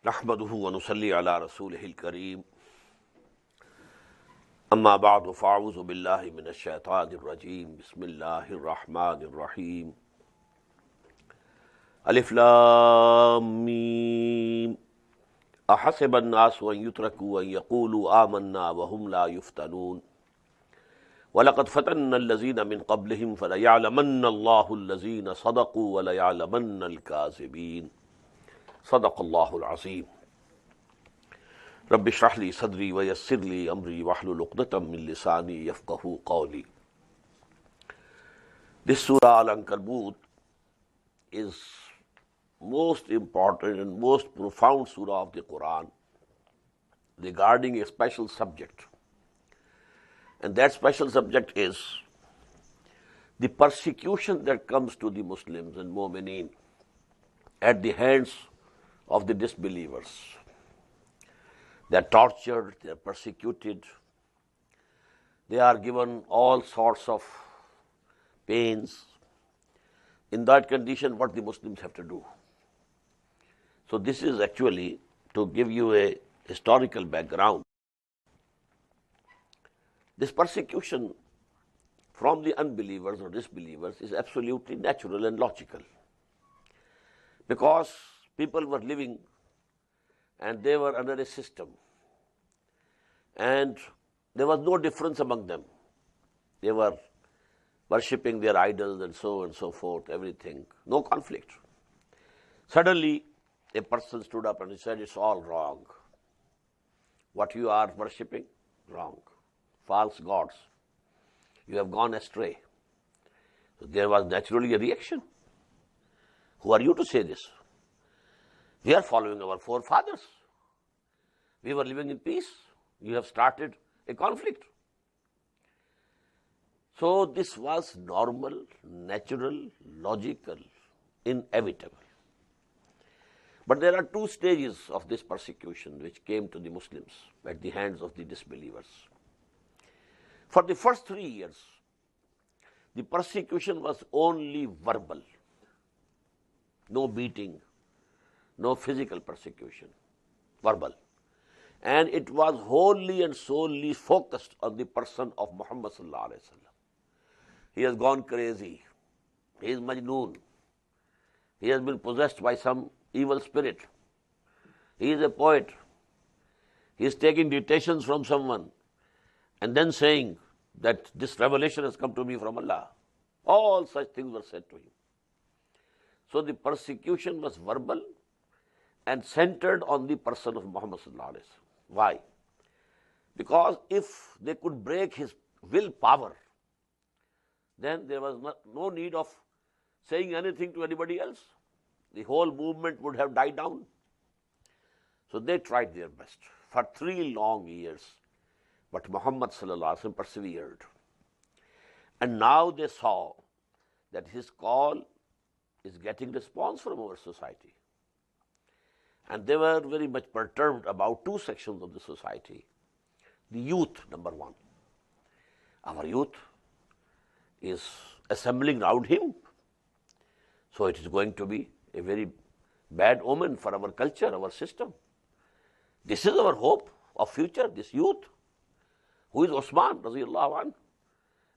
नहमदुहु व नुसल्ली अला रसूलिहिल करीम अम्मा बअद फ़अऊज़ु बिल्लाहि मिनश शैतानिर रजीम बिस्मिल्लाहिर रहमानिर रहीम अलिफ लाम मीम अहसिबन नासु अन युत्रकू अन यक़ूलू आमन्ना व हुम ला युफ्तनून वलक़द फ़तन्नल लज़ीना मिन क़ब्लिहिम फ़लयअलमन्नल्लाहु अल्लज़ीना सदक़ू व लयअलमन्नल काज़िबीन सदक़ल्लाहुल अज़ीम। रब्बि इश्रह ली सदरी व यस्सिर ली अमरी वहलुल उक़दतम मिन लिसानी यफ़क़हू क़ौली। This Surah Al-Ankabut is most important and most profound surah of the Quran regarding a special subject. And that special subject is the persecution that comes to the Muslims and Mu'mineen at the hands of the disbelievers. They are tortured, they are persecuted, they are given all sorts of pains. In that condition, what the Muslims have to do? So this is actually to give you a historical background. This persecution from the unbelievers or disbelievers is absolutely natural and logical, because people were living and they were under a system, and there was no difference among them. They were worshipping their idols and so forth, everything, no conflict. Suddenly, a person stood up and he said, it's all wrong. What you are worshipping, wrong. False gods. You have gone astray. So there was naturally a reaction. Who are you to say this? We are following our forefathers. We were living in peace. You have started a conflict. So this was normal, natural, logical, inevitable. But there are two stages of this persecution which came to the Muslims at the hands of the disbelievers. For the first 3 years, the persecution was only verbal. No beating, no physical persecution, verbal. And it was wholly and solely focused on the person of Muhammad sallallahu alaihi wasallam. He has gone crazy. He is Majnoon. He has been possessed by some evil spirit. He is a poet. He is taking dictations from someone and then saying that this revelation has come to me from Allah. All such things were said to him. So the persecution was verbal and centered on the person of Muhammad sallallahu alaihi wasallam. Why? Because if they could break his willpower, then there was no need of saying anything to anybody else. The whole movement would have died down. So they tried their best for 3 long years. But Muhammad sallallahu alaihi wasallam persevered. And now they saw that his call is getting response from our society. And they were very much perturbed about 2 sections of the society. The youth, number 1. Our youth is assembling around him. So it is going to be a very bad omen for our culture, our system. This is our hope of future, this youth. Who is Osman, Raziyallahu anh?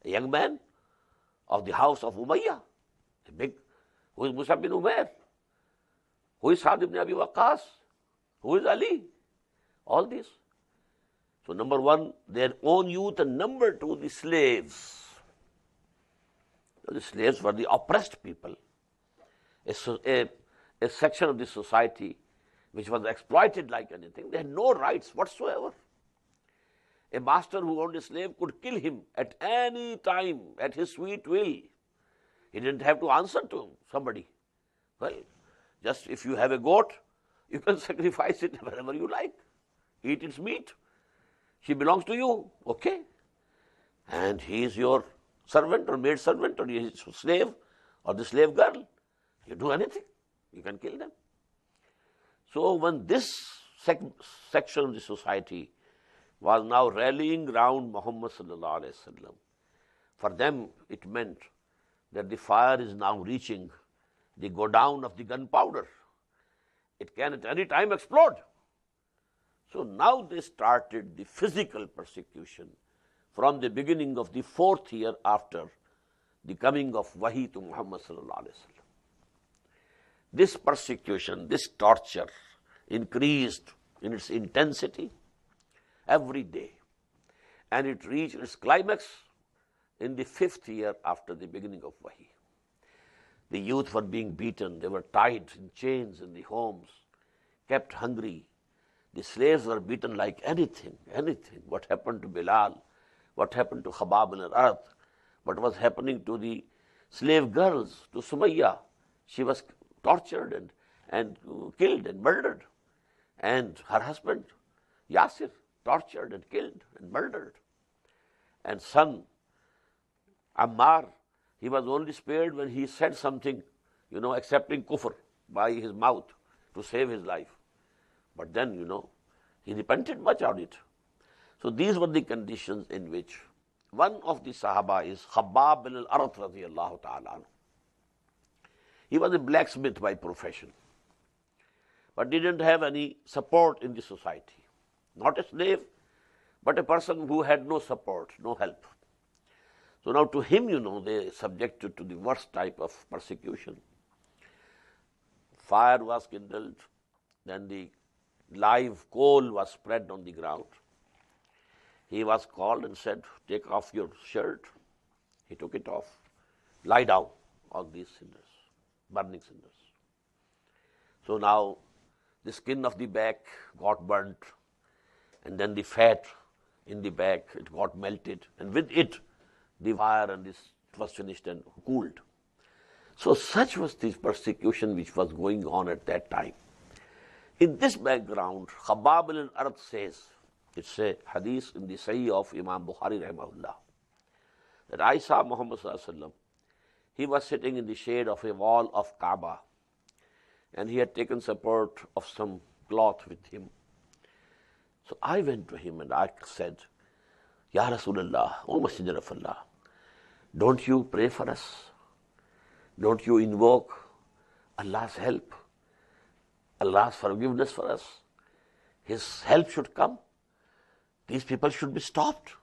A young man of the house of Umayyah. Who is Musab bin Umair? Who is Sa'd ibn Abi Waqqas? Who is Ali? All this. So number 1, their own youth, and number 2, the slaves. The slaves were the oppressed people, a section of the society which was exploited like anything. They had no rights whatsoever. A master who owned a slave could kill him at any time, at his sweet will. He didn't have to answer to somebody. Well, just if you have a goat, You can sacrifice it wherever you like. Eat its meat. She belongs to you, okay? And he is your servant or maid servant or his slave or the slave girl. You do anything, you can kill them. So when this section of the society was now rallying around Muhammad sallallahu alaihi wasallam, for them it meant that the fire is now reaching the go down of the gunpowder. It can at any time explode. So now they started the physical persecution from the beginning of the 4th year after the coming of Wahi to Muhammad sallallahu alaihi wasallam. This persecution, this torture increased in its intensity every day, and it reached its climax in the 5th year after the beginning of Wahi. The youth were being beaten, they were tied in chains in the homes, kept hungry. The slaves were beaten like anything. What happened to Bilal, what happened to Khabbab al-Arat, what was happening to the slave girls, to Sumayya. She was tortured and killed and murdered. And her husband, Yasir, tortured and killed and murdered. And son, Ammar, he was only spared when he said something, accepting kufr by his mouth to save his life. But then, he repented much on it. So these were the conditions in which one of the Sahaba is Khabbab bin al-Arat radiyallahu ta'ala anhu. He was a blacksmith by profession, but didn't have any support in the society. Not a slave, but a person who had no support, no help. So now to him, they subjected to the worst type of persecution. Fire was kindled, then the live coal was spread on the ground. He was called and said, take off your shirt. He took it off. Lie down on these cinders, burning cinders. So now the skin of the back got burnt, and then the fat in the back, it got melted, and with it, the fire and this was finished and cooled. So such was this persecution which was going on at that time. In this background, Khabbab al-Arat says, it's a hadith in the Sahih of Imam Bukhari rahimahullah, that I saw Muhammad sallallahu alaihi wasallam. He was sitting in the shade of a wall of Kaaba, and he had taken support of some cloth with him. So I went to him and I said, Ya Rasulullah, O Messenger of Allah, don't you pray for us? Don't you invoke Allah's help, Allah's forgiveness for us? His help should come. These people should be stopped.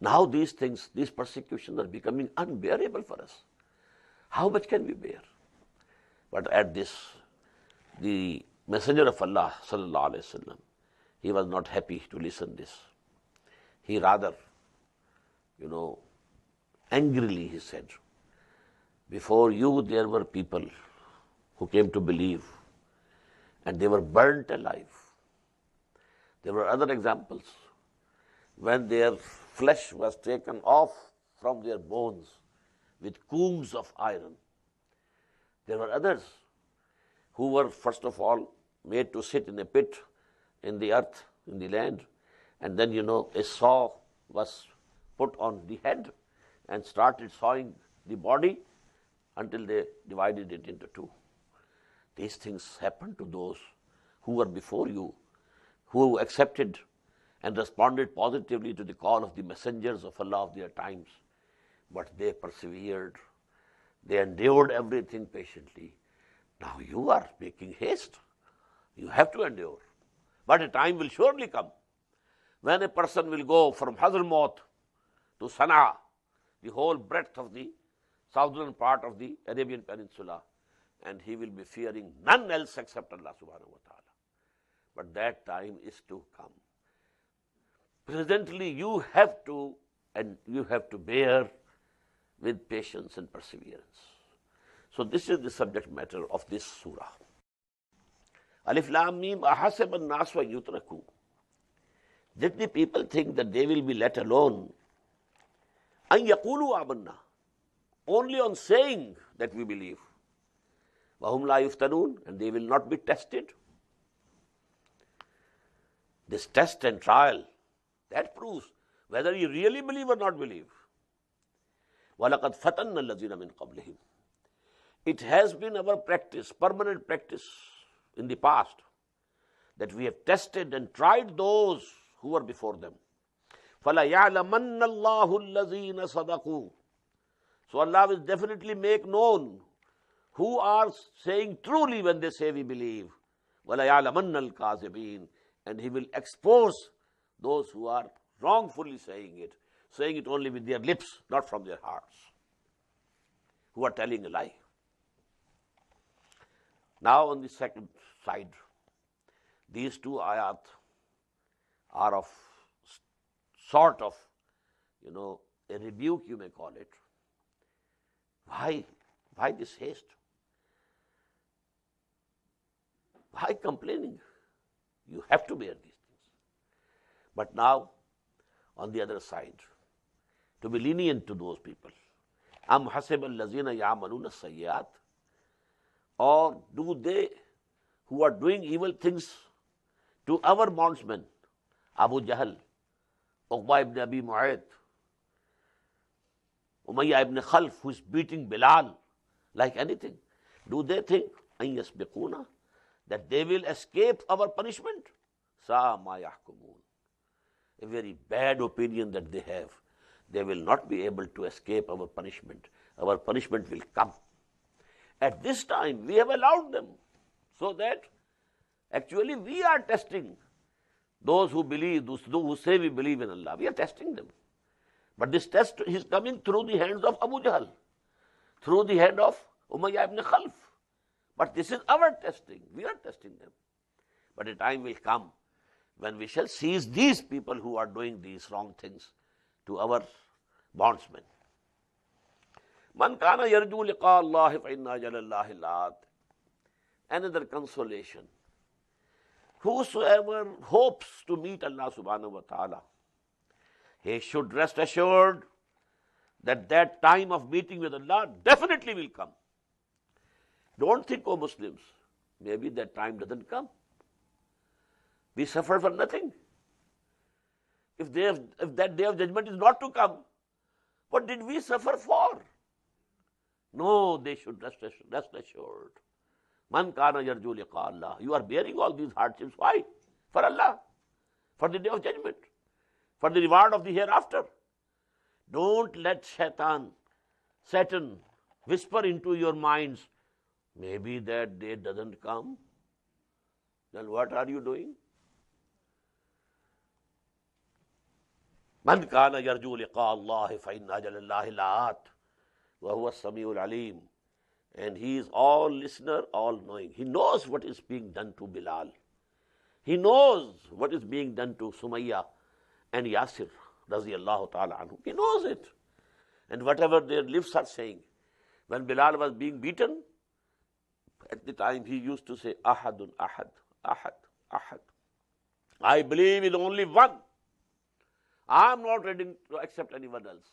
Now these things, these persecutions are becoming unbearable for us. How much can we bear? But at this, the Messenger of Allah sallallahu alaihi wasallam, he was not happy to listen this. He rather, angrily he said, before you there were people who came to believe and they were burnt alive. There were other examples when their flesh was taken off from their bones with combs of iron. There were others who were first of all made to sit in a pit in the earth, in the land, and then a saw was put on the head and started sawing the body until they divided it into two. These things happened to those who were before you, who accepted and responded positively to the call of the messengers of Allah of their times. But they persevered, they endured everything patiently. Now you are making haste. You have to endure. But a time will surely come when a person will go from Hadramaut to Sana'a, the whole breadth of the southern part of the Arabian Peninsula, and he will be fearing none else except Allah subhanahu wa ta'ala. But that time is to come. Presently you have to bear with patience and perseverance. So this is the subject matter of this surah. Alif Lam Mim ahasib an-nas wa yutraku. Did the people think that they will be let alone? An yaqulu amanna. Only on saying that we believe. Wa hum la yuftanun, and they will not be tested. This test and trial, that proves whether you really believe or not believe. وَلَقَدْ فَتَنَّ الَّذِينَ مِنْ قَبْلِهِمْ. It has been our practice, permanent practice in the past, that we have tested and tried those who were before them. فَلَيَعْلَمَنَّ اللَّهُ الَّذِينَ صَدَقُوا. So Allah will definitely make known who are saying truly when they say we believe. وَلَيَعْلَمَنَّ الْكَاذِبِينَ. And He will expose those who are wrongfully saying it only with their lips, not from their hearts, who are telling a lie. Now on the second side, these two ayat are of sort of, a rebuke, you may call it. Why this haste? Why complaining? You have to bear these things. But now, on the other side, to be lenient to those people. Am hasib allazina ya'maluna sayyiat. Or do they who are doing evil things to our bondsmen, Abu Jahl, Uqba ibn Abi Mu'ayt, Umayyah ibn Khalf, who is beating Bilal like anything, do they think an yasbiquna, that they will escape our punishment? Sa'a ma yahkumun. A very bad opinion that they have. They will not be able to escape our punishment. Our punishment will come. At this time, we have allowed them, so that actually we are testing those who believe, those who say we believe in Allah. We are testing them. But this test is coming through the hands of Abu Jahl, through the hand of Umayyah ibn Khalf. But this is our testing. We are testing them. But a time will come when we shall seize these people who are doing these wrong things to our bondsmen. Man kana yarju liqa Allah fa inna ajalallahi la'at. Another consolation. Whosoever hopes to meet Allah subhanahu wa ta'ala, he should rest assured that that time of meeting with Allah definitely will come. Don't think, oh Muslims, maybe that time doesn't come. We suffer for nothing. If that day of judgment is not to come, what did we suffer for? No, they should rest assured. Man kana yarju liqa Allah. You are bearing all these hardships. Why? For Allah. For the day of judgment. For the reward of the hereafter. Don't let Satan whisper into your minds, maybe that day doesn't come. Then what are you doing? Man kana yarju liqa Allah fa inna ajalallahi la'at. Wa huwa as-sami'ul alim. And He is all listener, all knowing. He knows what is being done to Bilal. He knows what is being done to Sumayya and Yasir, radiyallahu ta'ala anhu. He knows it. And whatever their lips are saying. When Bilal was being beaten, at the time he used to say, Ahadun, Ahad, Ahad, Ahad. I believe in only one. I am not ready to accept anyone else.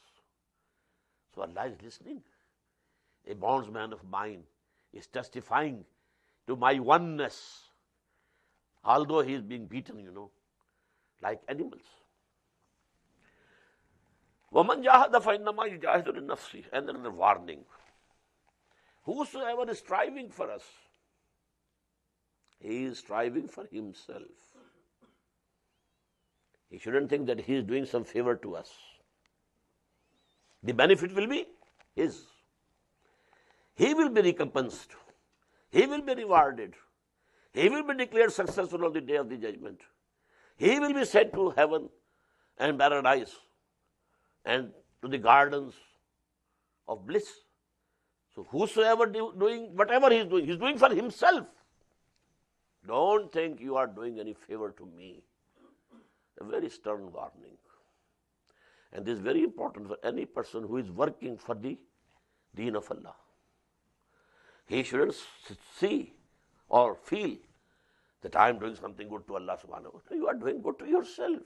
So Allah is listening. A bondsman of mine is testifying to my oneness, although he is being beaten, like animals. وَمَنْ جَاهَدَ فَإِنَّمَا يُجَاهِدُ لِنَفْسِهِ. Another warning. Whosoever is striving for us, he is striving for himself. He shouldn't think that he is doing some favor to us. The benefit will be his. He will be recompensed. He will be rewarded. He will be declared successful on the day of the judgment. He will be sent to heaven and paradise and to the gardens of bliss. So whosoever doing whatever he is doing for himself. Don't think you are doing any favor to me. A very stern warning. And this is very important for any person who is working for the deen of Allah. He shouldn't see or feel that I am doing something good to Allah subhanahu wa ta'ala. You are doing good to yourself.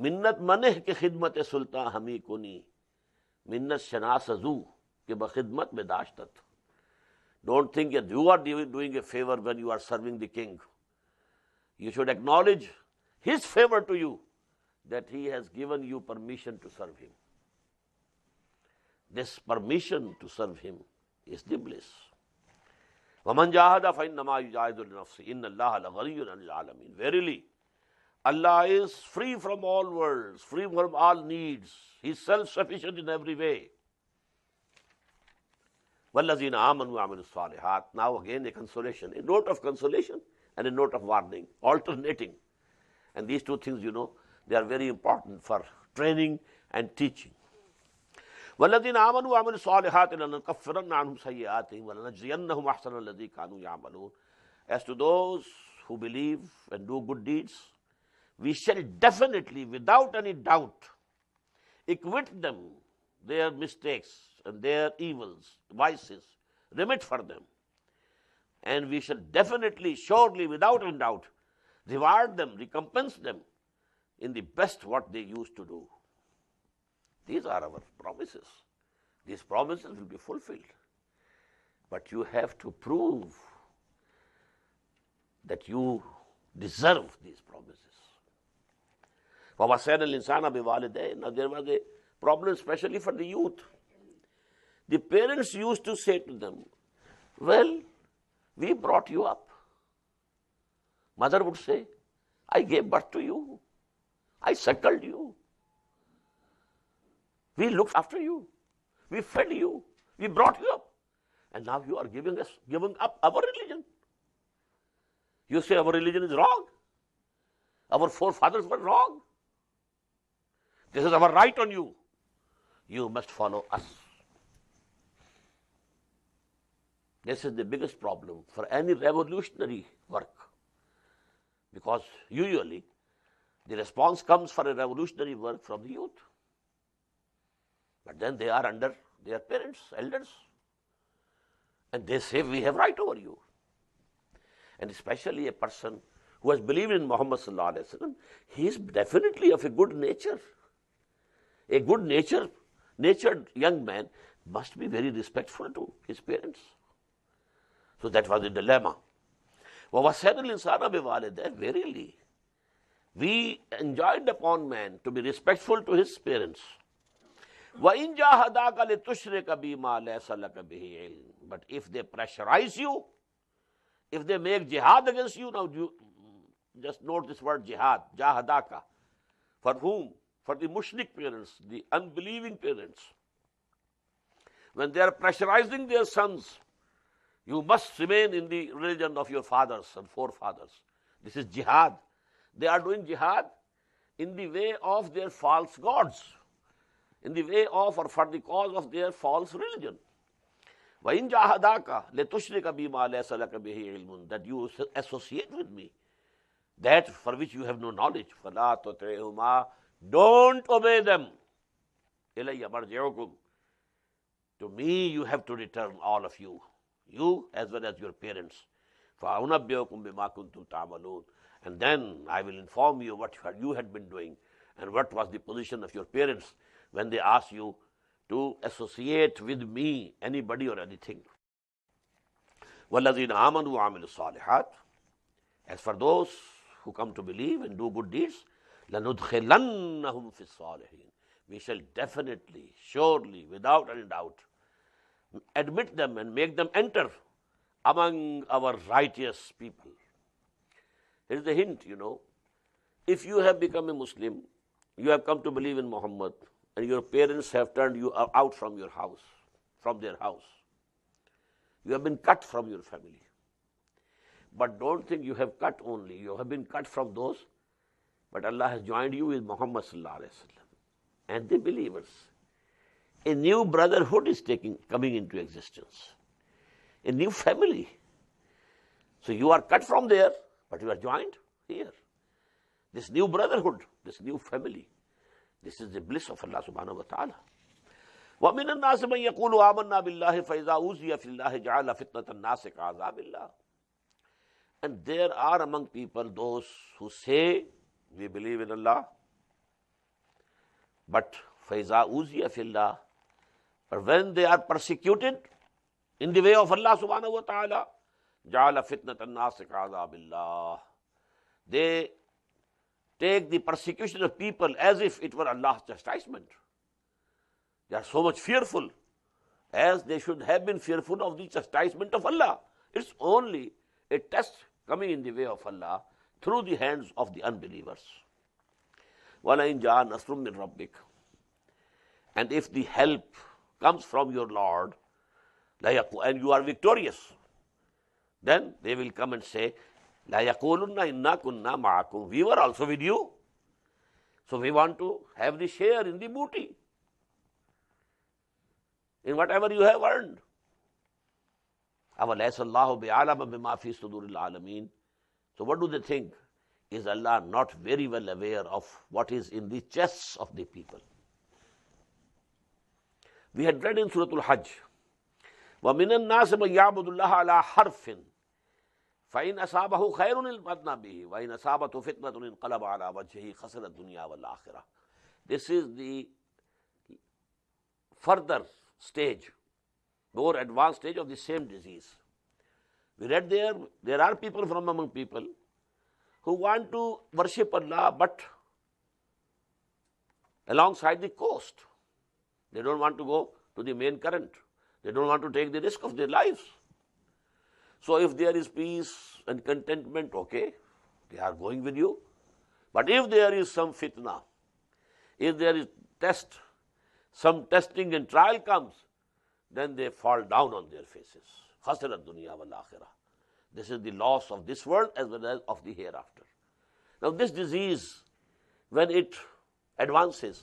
Minnat maneh ke khidmat sultan hami kuni. Minnat shanasazu ke ba khidmat mein dashtat. Don't think that you are doing a favor when you are serving the king. You should acknowledge His favor to you, that He has given you permission to serve Him. This permission to serve Him is the bliss. وَمَنْ جَاهَدَ فَإِنَّمَا يُجَاهِدُ لِنَفْسِهِ إِنَّ اللَّهَ لَغَنِيٌّ عَنِ الْعَالَمِينَ. Verily, Allah is free from all worlds, free from all needs. He is self-sufficient in every way. وَالَّذِينَ آمَنُوا وَعَمِلُوا الصَّالِحَاتِ. Now again a consolation, a note of consolation and a note of warning, alternating. And these two things, they are very important for training and teaching. وَالَّذِينَ آمَنُوا وَعَمِلُوا الصَّالِحَاتِ لَنُكَفِّرَنَّ عَنْهُمْ سَيِّئَاتِهِمْ وَلَنَجْزِيَنَّهُمْ أَحْسَنَ الَّذِي كَانُوا يَعْمَلُونَ. As to those who believe and do good deeds, we shall definitely, without any doubt, acquit them their mistakes and their evils, vices, remit for them. And we shall definitely, surely, without any doubt, reward them, recompense them in the best what they used to do. These are our promises. These promises will be fulfilled. But you have to prove that you deserve these promises. وَوَصَّيْنَا الْإِنسَانَ بِوَالِدَيْهِ. Now there was a problem especially for the youth. The parents used to say to them, well, we brought you up. Mother would say, I gave birth to you. I suckled you. We looked after you. We fed you. We brought you up. And now you are giving up our religion. You say our religion is wrong. Our forefathers were wrong. This is our right on you. You must follow us. This is the biggest problem for any revolutionary work. Because usually the response comes for a revolutionary work from the youth. But then they are under their parents, elders. And they say, we have right over you. And especially a person who has believed in Muhammad sallallahu alaihi wasallam, he is definitely of a good nature. A good natured young man must be very respectful to his parents. So that was the dilemma. وَوَصَّيْنَا الْإِنسَانَ بِوَالِدَيْهِ. Verily, we enjoined upon man to be respectful to his parents. وَإِنْ جَاهَدَاكَ لِتُشْرِكَ بِمَا لَيْسَ لَكَ بِهِ عِلْمٌ. But if they pressurize you, if they make jihad against you, now you just note this word jihad, jahadaka. For whom? For the mushrik parents, the unbelieving parents. When they are pressurizing their sons, you must remain in the religion of your fathers and forefathers. This is jihad. They are doing jihad in the way of their false gods, in the way of or for the cause of their false religion. وَإِنْ جَاهَدَاكَ لِتُشْرِكَ بِمَا لَيْسَ لَكَ بِهِ عِلْمٌ. That you associate with me that for which you have no knowledge. فَلَا تُطِعْهُمَا. Don't obey them. إِلَيَّ مَرْجِعُكُمْ. To me you have to return, all of you. You as well as your parents. فَأُنَبِّئُكُمْ بِمَا كُنْتُمْ تَعْمَلُونَ. And then I will inform you what you had been doing and what was the position of your parents when they asked you to associate with me anybody or anything. وَالَّذِينَ آمَنُوا وَعَمِلُوا الصَّالِحَاتِ. As for those who come to believe and do good deeds, لَنُدْخِلَنَّهُمْ فِي الصَّالِحِينَ. We shall definitely, surely, without any doubt, admit them and make them enter among our righteous people. Here is the hint, If you have become a Muslim, you have come to believe in Muhammad, and your parents have turned you out from your house, from their house. You have been cut from your family. But don't think you have cut only. You have been cut from those, but Allah has joined you with Muhammad sallallahu alaihi wasallam and the believers. A new brotherhood is coming into existence. A new family. So you are cut from there, but you are joined here. This new brotherhood, this new family. This is the bliss of Allah subhanahu wa ta'ala. وَمِنَ النَّاسِ مَنْ يَقُولُ آمَنَّا بِاللَّهِ فَإِذَا أُوذِيَ فِي اللَّهِ جَعَلَ فِتْنَةَ النَّاسِ كَعَذَابِ اللَّهِ. And there are among people those who say, we believe in Allah, but فَإِذَا أُوذِيَ فِي اللَّهِ. But when they are persecuted in the way of Allah subhanahu wa ta'ala, جَعَلَ فِتْنَةَ النَّاسِ كَعَذَابِ اللَّهِ. They take the persecution of people as if it were Allah's chastisement. They are so much fearful, as they should have been fearful of the chastisement of Allah. It's only a test coming in the way of Allah through the hands of the unbelievers. وَلَئِنْ جَاءَ نَصْرٌ مِّن رَبِّكَ. And if the help comes from your Lord, and you are victorious, then they will come and say, لَا يَقُولُنَّ إِنَّا كُنَّا مَعَكُمْ. We were also with you. So we want to have the share in the booty, in whatever you have earned. أَوَلَيْسَ اللَّهُ بِعَلَمَ بِمَا فِي صُدُورِ الْعَالَمِينَ. So what do they think? Is Allah not very well aware of what is in the chests of the people? We had read in Surah Al-Hajj, وَمِنَ النَّاسِ مَن يَعْبُدُ اللَّهَ عَلَى حَرْفٍ فَإِنْ أَصَابَهُ خَيْرٌ انقَضَّ بِهِ وَإِنْ أَصَابَتْهُ فِتْنَةٌ انقَلَبَ عَلَى وَجْهِهِ خَسِرَ الدُّنْيَا وَالْآخِرَةَ. This is the further stage, more advanced stage of the same disease. We read there are people from among people who want to worship Allah, but alongside the coast. They don't want to go to the main current. They don't want to take the risk of their lives. So if there is peace and contentment, okay, they are going with you. But if there is some fitna, if there is test, some testing and trial comes, then they fall down on their faces. خَسِرَ الدُّنْيَا وَالْآخِرَةَ. This is the loss of this world as well as of the hereafter. Now this disease, when it advances,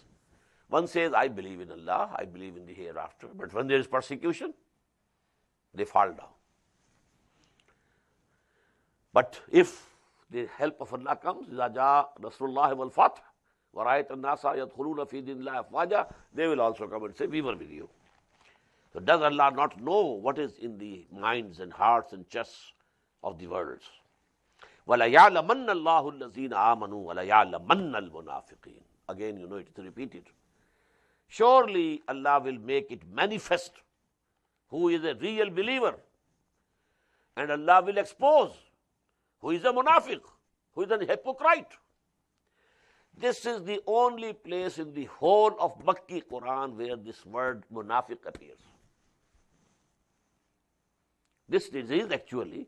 one says, I believe in Allah, I believe in the hereafter. But when there is persecution, they fall down. But if the help of Allah comes, إِذَا جَاءَ نَصْرُ اللَّهِ وَالْفَتْحُ وَرَأَيْتَ النَّاسَ يَدْخُلُونَ فِي دِينِ اللَّهِ أَفْوَاجًا, they will also come and say, we were with you. So does Allah not know what is in the minds and hearts and chests of the worlds? وَلَيَعْلَمَنَّ اللَّهُ الَّذِينَ آمَنُوا وَلَيَعْلَمَنَّ الْمُنَافِقِينَ. Again, you know, it is repeated. Surely Allah will make it manifest who is a real believer, and Allah will expose who is a munafiq, who is a hypocrite. This is the only place in the whole of Makki Quran where this word munafiq appears. This disease actually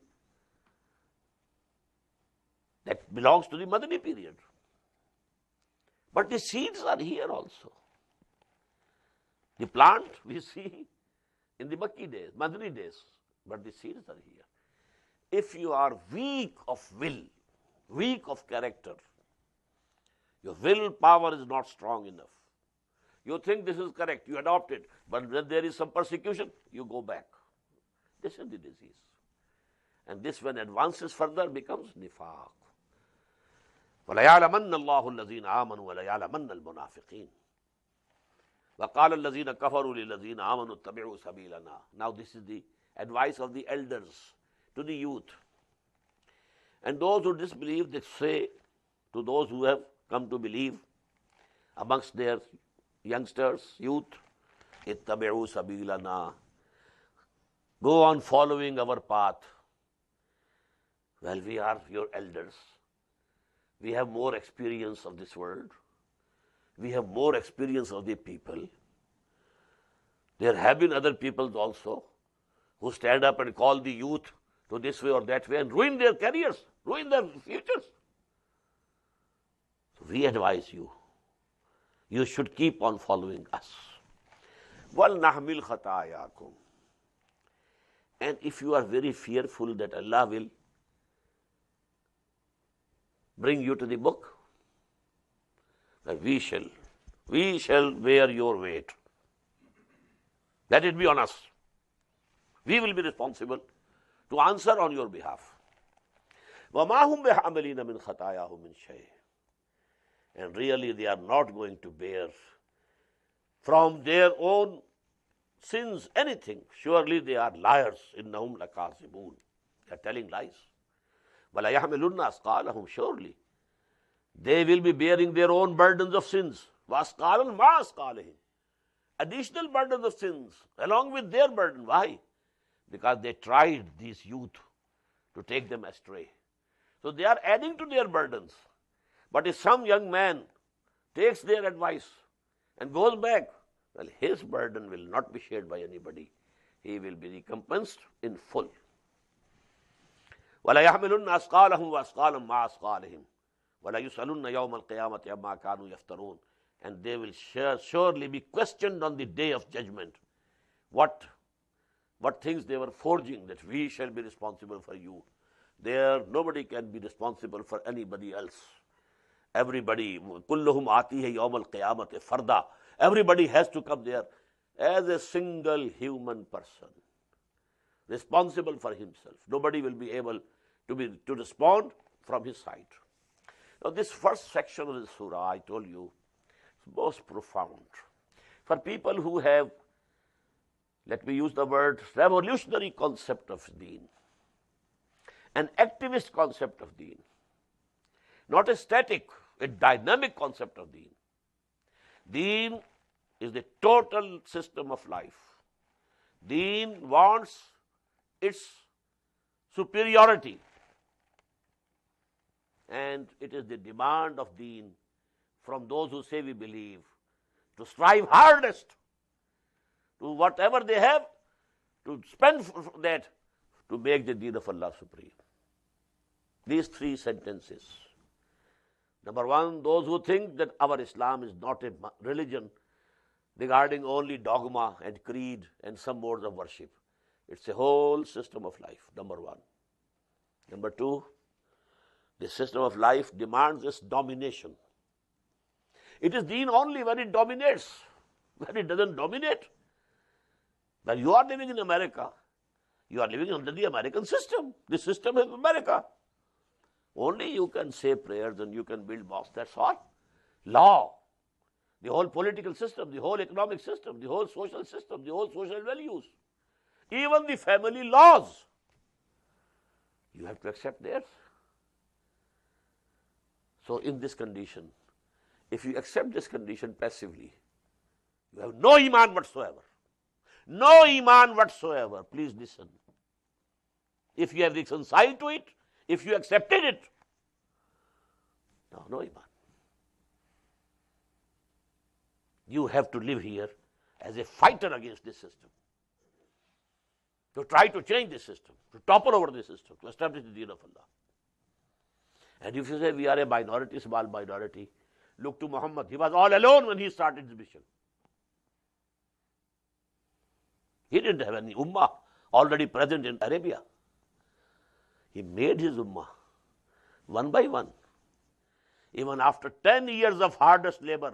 that belongs to the Madani period. But the seeds are here also. The plant we see in the Makki days, Madani days, but the seeds are here. If you are weak of will, weak of character, your willpower is not strong enough. You think this is correct, you adopt it, but when there is some persecution, you go back. This is the disease. And this, when advances further, becomes nifaq. وَلَيَعْلَمَنَّ اللَّهُ الَّذِينَ آمَنُوا وَلَيَعْلَمَنَّ الْمُنَافِقِينَ. وَقَالَ الَّذِينَ كَفَرُوا لِلَّذِينَ آمَنُوا اتَّبِعُوا سَبِيلَنَا. Now this is the advice of the elders to the youth. And those who disbelieve, they say to those who have come to believe amongst their youngsters, youth, ittabi'u sabilana. Go on following our path. Well, we are your elders. We have more experience of this world. We have more experience of the people. There have been other peoples also who stand up and call the youth to this way or that way and ruin their careers, ruin their futures. So we advise you, you should keep on following us. وَلْنَحْمِلْ خَطَايَاكُمْ. And if you are very fearful that Allah will bring you to the book, we shall bear your weight. Let it be on us. We will be responsible to answer on your behalf. وَمَا هُمْ بِحَامِلِينَ مِنْ خَطَايَاهُمْ مِنْ شَيْءٍ. And really they are not going to bear from their own sins anything. Surely they are liars. إِنَّهُمْ لَكَاذِبُونَ. They are telling lies. وَلَا يَحْمِلُنَّ أَثْقَالَهُمْ. Surely they will be bearing their own burdens of sins. وَأَثْقَالًا مَا أَثْقَالِهِمْ. Additional burdens of sins along with their burden. Why? Because they tried these youth to take them astray. So they are adding to their burdens. But if some young man takes their advice and goes back, well, his burden will not be shared by anybody. He will be recompensed in full. وَلَا يَحْمِلُنَّ أَثْقَالَهُمْ وَأَثْقَالًا مَعَ أَثْقَالِهِمْ وَلَا يُسْأَلُنَّ يَوْمَ الْقِيَامَةِ عَمَّا كَانُوا يَفْتَرُونَ. And they will surely be questioned on the day of judgment. What things they were forging, that we shall be responsible for you. There, nobody can be responsible for anybody else. Everybody, كُلُّهُمْ آتِيهِ يَوْمَ الْقِيَامَةِ فَرْدًا. Everybody has to come there as a single human person, responsible for himself. Nobody will be able to respond from his side. Now, this first section of the surah, I told you, is most profound. For people who have, let me use the word, revolutionary concept of deen, an activist concept of deen, not a static, a dynamic concept of deen. Deen is the total system of life. Deen wants its superiority, and it is the demand of deen from those who say we believe to strive hardest to whatever they have, to spend that to make the deen of Allah supreme. These three sentences. Number one, those who think that our Islam is not a religion regarding only dogma and creed and some modes of worship. It's a whole system of life, number one. Number two, the system of life demands its domination. It is deen only when it dominates. When it doesn't dominate, when you are living in America, you are living under the American system. The system is America. Only you can say prayers and you can build mosques, that's all. Law, the whole political system, the whole economic system, the whole social system, the whole social values, even the family laws, you have to accept theirs. So in this condition, if you accept this condition passively, you have no iman whatsoever. No iman whatsoever. Please listen. If you have reconciled to it, if you accepted it, no iman. You have to live here as a fighter against this system, to try to change this system, to topple over this system, to establish the deen of Allah. And if you say we are a minority, small minority, look to Muhammad. He was all alone when he started his mission. He didn't have any ummah already present in Arabia. He made his ummah one by one. Even after 10 years of hardest labor,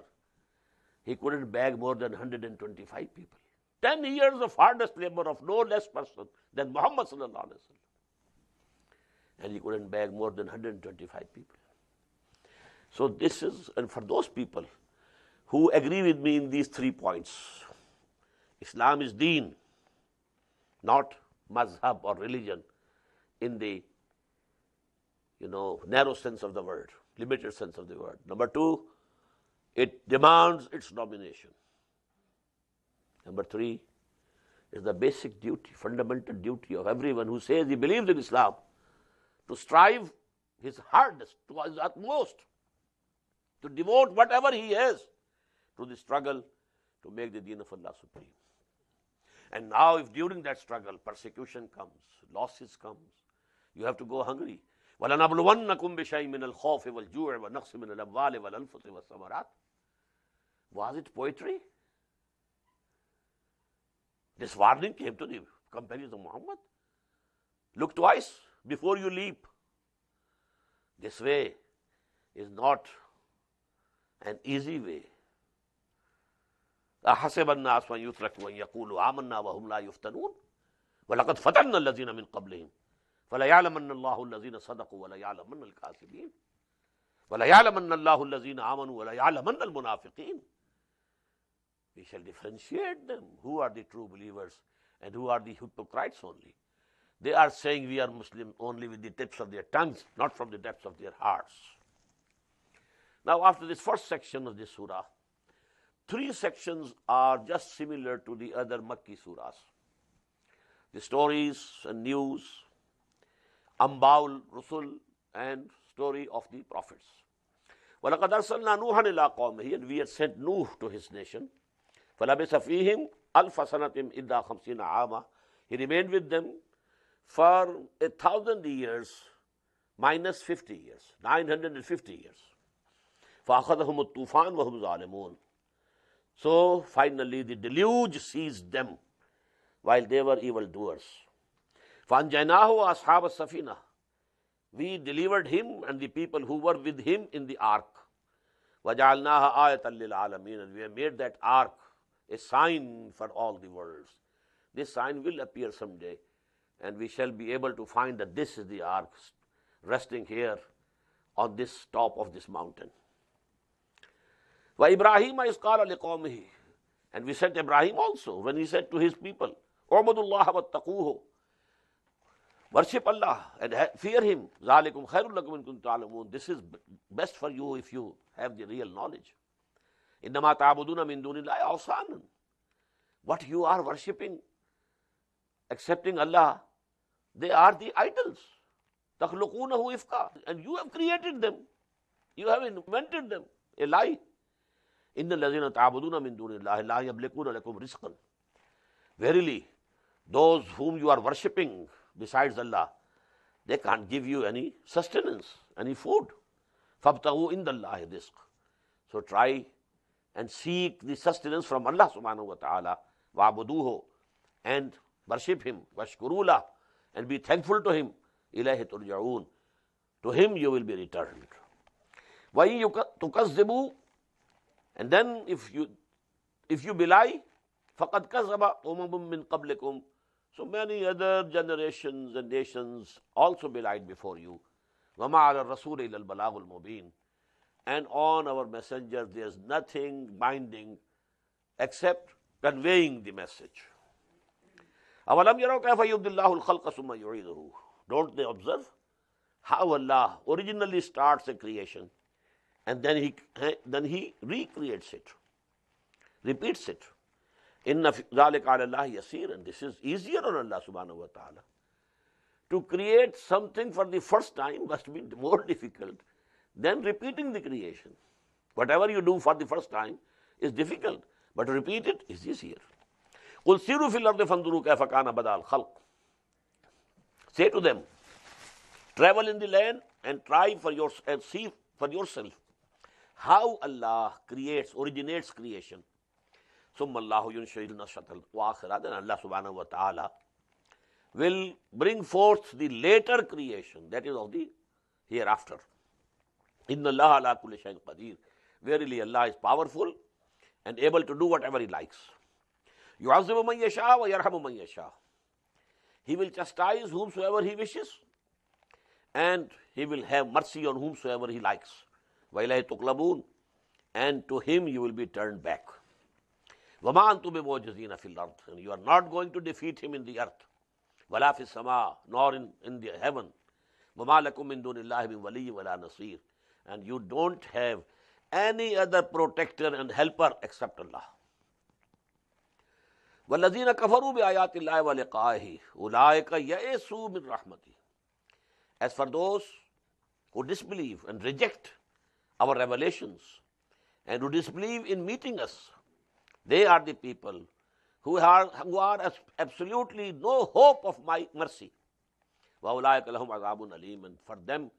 he couldn't bag more than 125 people. 10 years of hardest labor of no less person than Muhammad sallallahu alaihi wasallam. And he couldn't bag more than 125 people. So this is, and for those people who agree with me in these 3 points, Islam is deen, not mazhab or religion in the narrow sense of the word, limited sense of the word. Number 2, it demands its domination. Number 3 is the basic duty, fundamental duty of everyone who says he believes in Islam, to strive his hardest, to his utmost, to devote whatever he has to the struggle to make the deen of Allah supreme. And now if during that struggle persecution comes, losses comes, you have to go hungry. وَلَنَبْلُوَنَّكُمْ بِشَيْءٍ مِّنَ الْخَوْفِ وَالْجُوعِ وَنَقْصٍ مِّنَ الْأَمْوَالِ وَالْأَنفُسِ وَالثَّمَرَاتِ. Was it poetry? This warning came to the companions of Muhammad. Look twice before you leap. This way is not an easy way. أَحَسِبَ النَّاسُ أَن يُتْرَكُوا أَن يَقُولُوا آمَنَّا وَهُمْ لَا يُفْتَنُونَ وَلَقَدْ فَتَنَّا الَّذِينَ مِن قَبْلِهِمْ فَلَيَعْلَمَنَّ اللَّهُ الَّذِينَ صَدَقُوا وَلَيَعْلَمَنَّ الْكَاذِبِينَ وَلَيَعْلَمَنَّ اللَّهُ الَّذِينَ آمَنُوا وَلَيَعْلَمَنَّ الْمُنَافِقِينَ. We shall differentiate them. Who are the true believers and who are the hypocrites only? They are saying we are Muslim only with the tips of their tongues, not from the depths of their hearts. Now after this first section of this surah, 3 sections are just similar to the other Makki surahs. The stories and news, Ambaul Rusul and story of the prophets. وَلَقَدْ أَرْسَلْنَا نُوحًا إِلَىٰ قَوْمِهِ, and we had sent Nuh to his nation. فَلَبِثَ فِيهِمْ أَلْفَ سَنَةٍ إِلَّا خَمْسِينَ عَامًا. He remained with them for 1,000 years minus 50 years, 950 years. فَأَخَذَهُمُ الطُّوفَانُ وَهُمْ ظَالِمُونَ. So finally the deluge seized them while they were evildoers. فَأَنْجَيْنَاهُ وَأَصْحَابَ السَّفِينَةِ. We delivered him and the people who were with him in the ark. وَجَعَلْنَاهَا آيَةً لِلْعَالَمِينَ. And we have made that ark a sign for all the worlds. This sign will appear someday, and we shall be able to find that this is the ark resting here on this top of this mountain. وَإِبْرَاهِيمَ إِذْ قَالَ لِقَوْمِهِ. And we sent Ibrahim also when he said to his people, اعبدوا الله واتقوه. Worship Allah and fear Him. ذَلِكُمْ خَيْرٌ لَكُمْ إِن كُنتُمْ تَعْلَمُونَ. This is best for you if you have the real knowledge. إِنَّمَا تَعْبُدُونَ مِن دُونِ اللَّهِ أَوْثَانًا. What you are worshipping, accepting Allah, they are the idols. تَخْلُقُونَهُ إِفْكًا. And you have created them. You have invented them. A lie. إِنَّ الَّذِينَ تَعْبُدُونَ مِن دُونِ اللَّهِ لَا يَمْلِكُونَ لَكُمْ رِزْقًا. Verily, those whom you are worshipping besides Allah, they can't give you any sustenance, any food. فَابْتَغُوا إِنْدَ اللَّهِ رِزْقًا. So try and seek the sustenance from Allah subhanahu wa ta'ala. وَعْبُدُوهُ. And worship Him. وَاشْكُرُوا لَهُ. And be thankful to Him. إِلَيْهِ تُرْجَعُونَ. To Him you will be returned. وَإِن تُكَذِّبُوا. And then if you belie, فَقَدْ كَذَّبَ أُمَمٌ مِّن قَبْلِكُمْ. So many other generations and nations also belied before you. وَمَا عَلَى الرَّسُولِ إِلَّا الْبَلَاغُ الْمُبِينُ. And on our messengers there is nothing binding except conveying the message. أَوَلَمْ يَرَوْا كَيْفَ يُبْدِي اللَّهُ الْخَلْقَ ثُمَّ يُعِيدُهُ. Don't they observe how Allah originally starts a creation and then He recreates it, repeats it. Inna ذَلِكَ عَلَى اللَّهِ يَسِيرٌ. And this is easier on Allah subhanahu wa ta'ala. To create something for the first time must be more difficult than repeating the creation. Whatever you do for the first time is difficult, but to repeat it is easier. قُلْ سِيرُوا فِي الْأَرْضِ فَانْظُرُوا كَيْفَ كَانَ بَدَأَ الْخَلْقِ. Say to them, travel in the land and try and see for yourself how Allah originates creation. ثُمَّ اللَّهُ يُنْشِئُ النَّشْأَةَ الْآخِرَةَ. Then Allah subhanahu wa ta'ala will bring forth the later creation, that is of the hereafter. إِنَّ اللَّهَ عَلَىٰ كُلِّ شَيْءٍ قَدِيرٌ. Verily Allah is powerful and able to do whatever He likes. يُعَذِّبُ مَن يَشَاءُ وَيَرْحَمُ مَن يَشَاءُ. He will chastise whomsoever He wishes, and He will have mercy on whomsoever He likes. وَإِلَيْهِ تُقْلَبُونَ. And to Him you will be turned back. وَمَا أَنْتُم بِمُعْجِزِينَ فِي الْأَرْضِ. And you are not going to defeat Him in the earth. وَلَا فِي السَّمَاءِ. Nor in the heaven. وَمَا لَكُم مِّن دُونِ اللَّهِ مِن وَلِيٍّ وَلَا نَصِيرٍ. And you don't have any other protector and helper except Allah. وَالَّذِينَ كَفَرُوا بِآيَاتِ اللَّهِ وَلِقَائِهِ أُولَٰئِكَ يَئِسُوا مِن رَحْمَتِهِ. As for those who disbelieve and reject our revelations and who disbelieve in meeting us, they are the people who are absolutely no hope of my mercy. وَأُولَٰئِكَ لَهُمْ عَذَابٌ أَلِيمٌ. And for them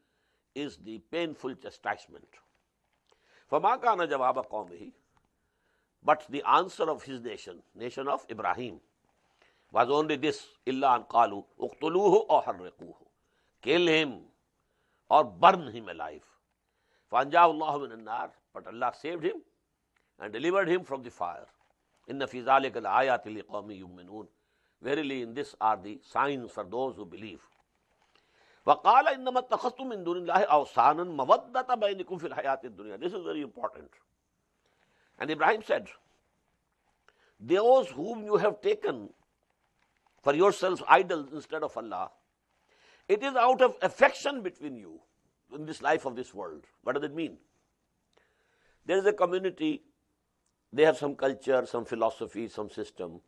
is the painful chastisement. فَمَا كَانَ جَوَابَ قَوْمِهِ. But the answer of his nation of Ibrahim, was only this: إِلَّا أَنْ قَالُوا اُقْتُلُوهُ أَوْ حَرِّقُوهُ. Kill him or burn him alive. فَأَنْجَاهُ اللَّهُ مِنَ النَّارِ. But Allah saved him and delivered him from the fire. إِنَّ فِي ذَلِكَ لَآيَاتٍ لِقَوْمٍ يُؤْمِنُونَ. Verily in this are the signs for those who believe. وَقَالَ إِنَّمَا اتَّخَذْتُم مِّن دُونِ اللَّهِ أَوْثَانًا مَوَدَّةَ بَيْنِكُمْ فِي الْحَيَاةِ الدُّنْيَا. This is very important. And Ibrahim said, those whom you have taken for yourselves idols instead of Allah, it is out of affection between you in this life of this world. What does it mean? There is a community, they have some culture, some philosophy, some system.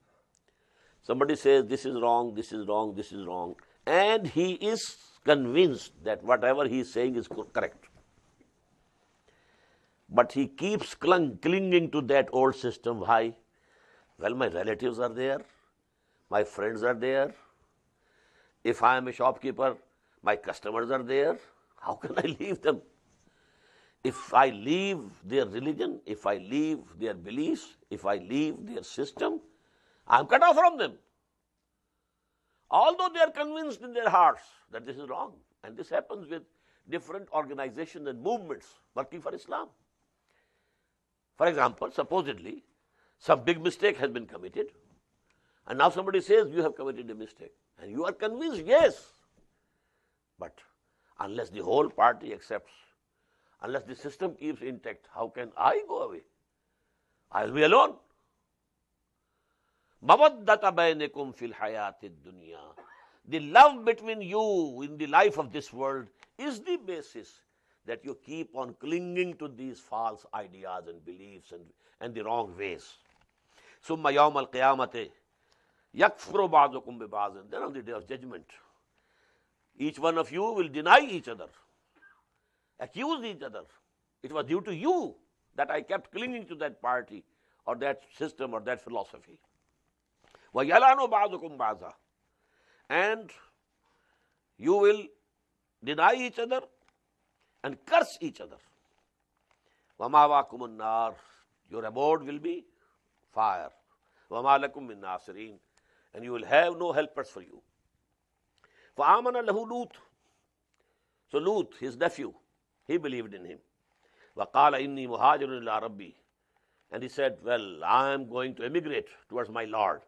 Somebody says this is wrong, this is wrong, this is wrong, and he is convinced that whatever he is saying is correct. But he keeps clinging to that old system. Why? Well, my relatives are there, my friends are there. If I am a shopkeeper, my customers are there. How can I leave them? If I leave their religion, if I leave their beliefs, if I leave their system, I am cut off from them. Although they are convinced in their hearts that this is wrong. And this happens with different organizations and movements working for Islam. For example, supposedly, some big mistake has been committed, and now somebody says you have committed a mistake, and you are convinced, yes. But unless the whole party accepts, unless the system keeps intact, how can I go away? I will be alone. Mawaddata bainakum fil hayatid dunya. The love between you in the life of this world is the basis that you keep on clinging to these false ideas and beliefs and the wrong ways. Summa yawm al-qiyamati yakfuru ba'dukum bi ba'din. Then on the day of judgment, each one of you will deny each other, accuse each other. It was due to you that I kept clinging to that party or that system or that philosophy. Wa yalanu ba'dukum ba'da. And you will deny each other and curse each other. وَمَا وَاكُمُ النَّارِ. Your abode will be fire. وَمَا لَكُم مِّن نَاصِرِينَ. And you will have no helpers for you. فَآمَنَ لَهُ Lut. So Lut, his nephew, he believed in him. وَقَالَ إِنِّي مُهَاجِرٌ إِلَىٰ رَبِّي. And he said, well, I am going to emigrate towards my Lord.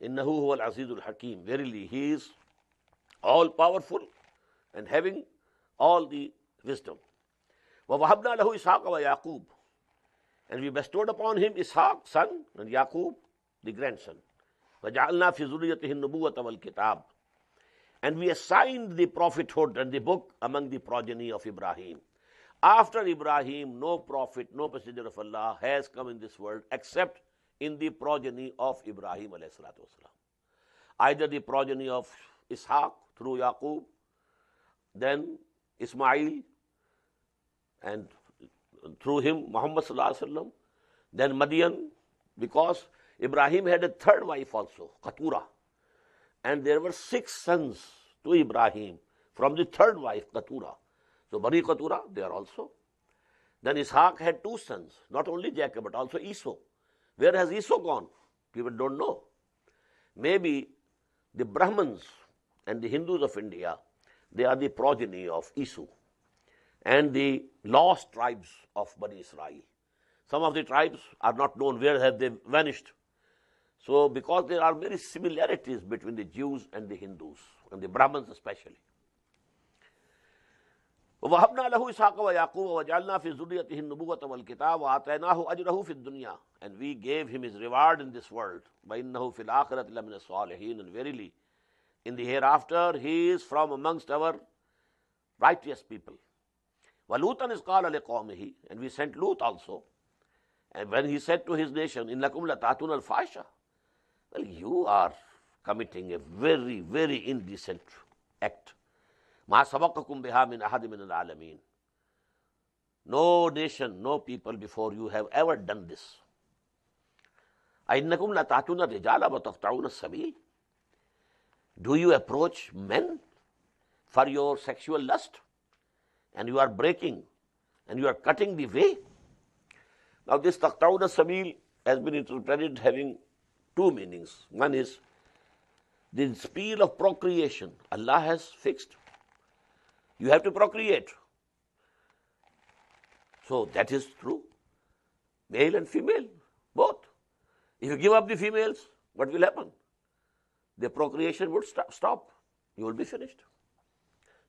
إِنَّهُ هُوَ الْعَزِيزُ الْحَكِيمُ. Verily, he is all powerful and having all the wisdom. وَوَهَبْنَا لَهُ إِسْحَاقَ وَيَعْقُوبَ. And we bestowed upon him Ishaq, son, and Yaqub, the grandson. وَجَعَلْنَا فِي ذُرِّيَّتِهِ النُّبُوَّةَ وَالْكِتَابَ. And we assigned the prophethood and the book among the progeny of Ibrahim. After Ibrahim, no prophet, no messenger of Allah has come in this world except in the progeny of Ibrahim alayhi salatu wasalam. Either the progeny of Ishaq through Yaqub, then Ismail, and through him Muhammad sallallahu alaihi wasallam, then Madian, because Ibrahim had a third wife also, Keturah, and there were 6 sons to Ibrahim from the third wife, Keturah. So Bani Keturah, they are also. Then Ishaq had 2 sons, not only Jacob but also Esau. Where has Esau gone? People don't know. Maybe the Brahmins and the Hindus of India, they are the progeny of Esau and the lost tribes of Bani Israel. Some of the tribes are not known, where have they vanished. So because there are many similarities between the Jews and the Hindus, and the Brahmins especially. وَوَهَبْنَا لَهُ إِسْحَاقَ وَيَعْقُوبَ وَجَعَلْنَا فِي ذُرِّيَّتِهِ النُّبُوَّةَ وَالْكِتَابَ وَآتَيْنَاهُ أَجْرَهُ فِي الدُّنْيَا. And we gave him his reward in this world. وَإِنَّهُ فِي الْآخِرَةِ لَمِنَ الصَّالِحِينَ. And verily, in the hereafter, he is from amongst our righteous people. وَلُوطًا إِذْ قَالَ لِقَوْمِهِ. And we sent Lut also. And when he said to his nation, إِنَّكُمْ لَتَأْتُونَ الْفَاحِشَةَ. Well, you are committing a very, very indecent act. مَا سَبَقَكُمْ بِهَا مِنْ أَحَدٍ مِنَ الْعَالَمِينَ. No nation, no people before you have ever done this. أَإِنَّكُمْ لَتَأْتُونَ الرِّجَالَ وَتَقْطَعُونَ السَّبِيلَ. Do you approach men for your sexual lust? And you are breaking, and you are cutting the way. Now this taqta'un as-sabil has been interpreted having 2 meanings. One is the speed of procreation Allah has fixed. You have to procreate. So that is true. Male and female, both. If you give up the females, what will happen? The procreation would stop. You will be finished.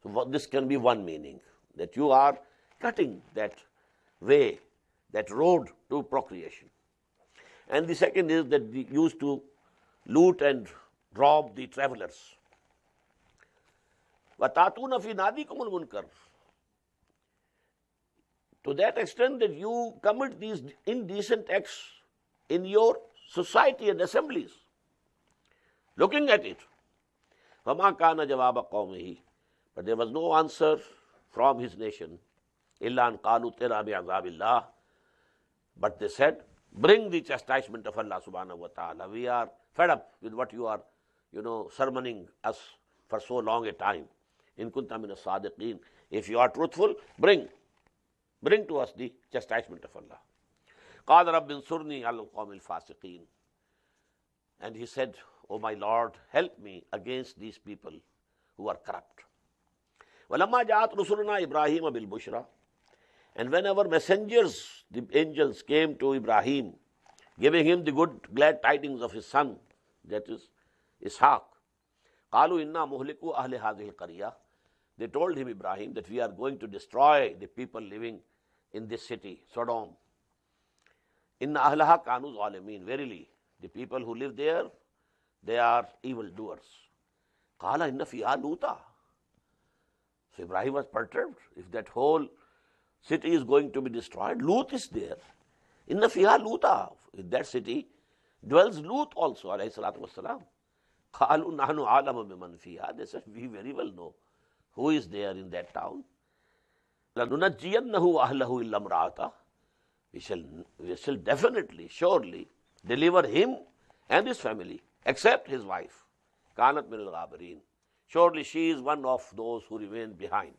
So this can be one meaning, that you are cutting that way, that road to procreation. And the second is that they used to loot and rob the travelers. وَتَأْتُونَ فِي نَادِكُمُ الْمُنْكَرَ. To that extent that you commit these indecent acts in your society and assemblies. Looking at it. فَمَا كَانَ جَوَابَ قَوْمِهِ. But there was no answer from his nation. إِلَّا أَنْ قَالُوا تِرَا بِعَذَابِ اللَّهِ. But they said, bring the chastisement of Allah subhanahu wa ta'ala. We are fed up with what you are, sermoning us for so long a time. In kunta min as-sadiqeen. If you are truthful, bring to us the chastisement of Allah. قَالَ رَبِّ انصُرْنِي عَلَى الْقَوْمِ الْفَاسِقِينَ. And he said, O my Lord, help me against these people who are corrupt. وَلَمَّا جَاءَتْ رُسُلُنَا إِبْرَاهِيمَ بِالْبُشْرَى. And when our messengers, the angels, came to Ibrahim, giving him the good, glad tidings of his son, that is Ishaq, قَالُوا إِنَّا مُهْلِكُوا أَهْلِ هَذِهِ الْقَرْيَةِ. They told him, Ibrahim, that we are going to destroy the people living in this city, Sodom. إِنَّ أَهْلَهَا كَانُوا ظَالِمِينَ. Verily, the people who live there, they are evildoers. قَالَ إِنَّ فِيهَا لُوطًا. So Ibrahim was perturbed. If that whole city is going to be destroyed, Lut is there. Inna fiha Luta. In that city dwells Lut also, alayhi salatu wassalam. Qalu nahnu a'lamu biman fiha. They said, we very well know who is there in that town. لَنُنَجِّيَنَّهُ وَأَهْلَهُ إِلَّا امْرَأَتَهُ. We shall definitely, surely deliver him and his family, except his wife. كَانَتْ مِنَ الْغَابِرِينَ. Surely she is one of those who remain behind.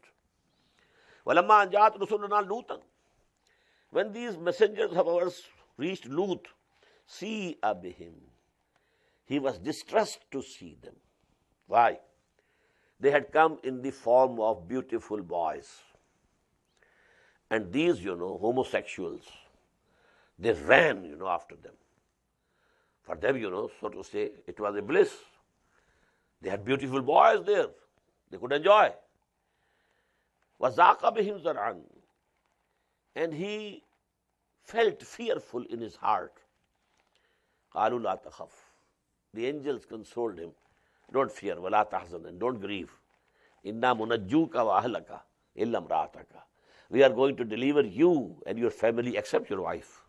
وَلَمَّا أَنْ جَاءَتْ رُسُلُنَا لُوطًا. When these messengers of ours reached Lut, سِيءَ بِهِمْ. He was distressed to see them. Why? They had come in the form of beautiful boys. And these, homosexuals, they ran, after them. For them, so to say, it was a bliss. They had beautiful boys there. They could enjoy. وَزَاقَ بِهِمْ زَرْعًا. And he felt fearful in his heart. قَالُوا لَا تَخَفْ. The angels consoled him. Don't fear, وَلَا تَحْزَنْ, and don't grieve. إِنَّا مُنَجُّوكَ وَأَهْلَكَ إِلَّا امْرَأَتَكَ. We are going to deliver you and your family except your wife.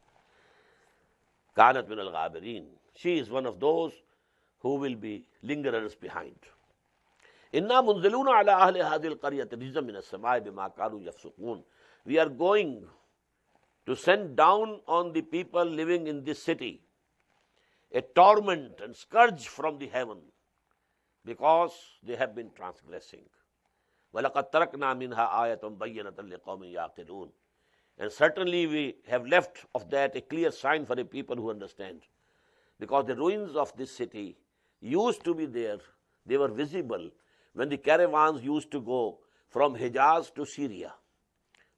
كَانَتْ مِنَ الْغَابِرِينَ. She is one of those who will be lingerers behind. إِنَّا مُنزِلُونَ عَلَىٰ أَهْلِ هَذِهِ الْقَرْيَةِ رِجْزًا مِنَ السَّمَاءِ بِمَا كَانُوا يَفْسُقُونَ. We are going to send down on the people living in this city a torment and scourge from the heaven because they have been transgressing. وَلَقَدْ تَرَكْنَا مِنْهَا آيَةً بَيِّنَةً لِقَوْمٍ يَعْقِلُونَ. And certainly we have left of that a clear sign for the people who understand. Because the ruins of this city used to be there, they were visible when the caravans used to go from Hijaz to Syria.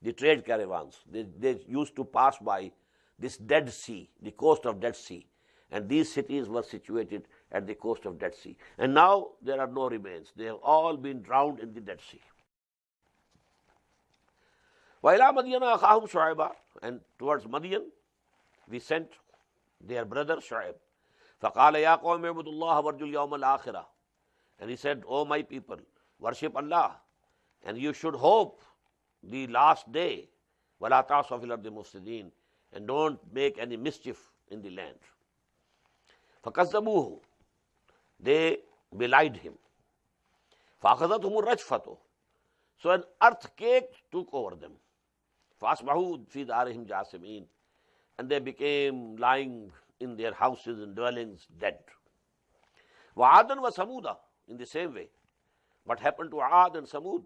The trade caravans, they used to pass by this Dead Sea, the coast of Dead Sea. And these cities were situated at the coast of Dead Sea. And now there are no remains. They have all been drowned in the Dead Sea. وَإِلَىٰ مَدْيَنَ أَخَاهُمْ شُعَيْبًا. And towards Madian, we sent their brother Shu'aib. فَقَالَ يَا قَوْمِ اعْبُدُوا اللَّهَ وَارْجُوا الْيَوْمَ الْآخِرَةَ. And he said, O my people, worship Allah, and you should hope the last day. وَلَا تَعْصَوْا فِي الْأَرْضِ مُفْسِدِينَ. And don't make any mischief in the land. فَكَذَّبُوهُ. They belied him. فَأَخَذَتْهُمُ الرَّجْفَةُ. So an earthquake took over them. فَأَصْبَحُوا فِي دَارِهِمْ جَاثِمِينَ. And they became lying in their houses and dwellings dead. وَعَادًا وَثَمُودًا. In the same way, what happened to Aad and Samud?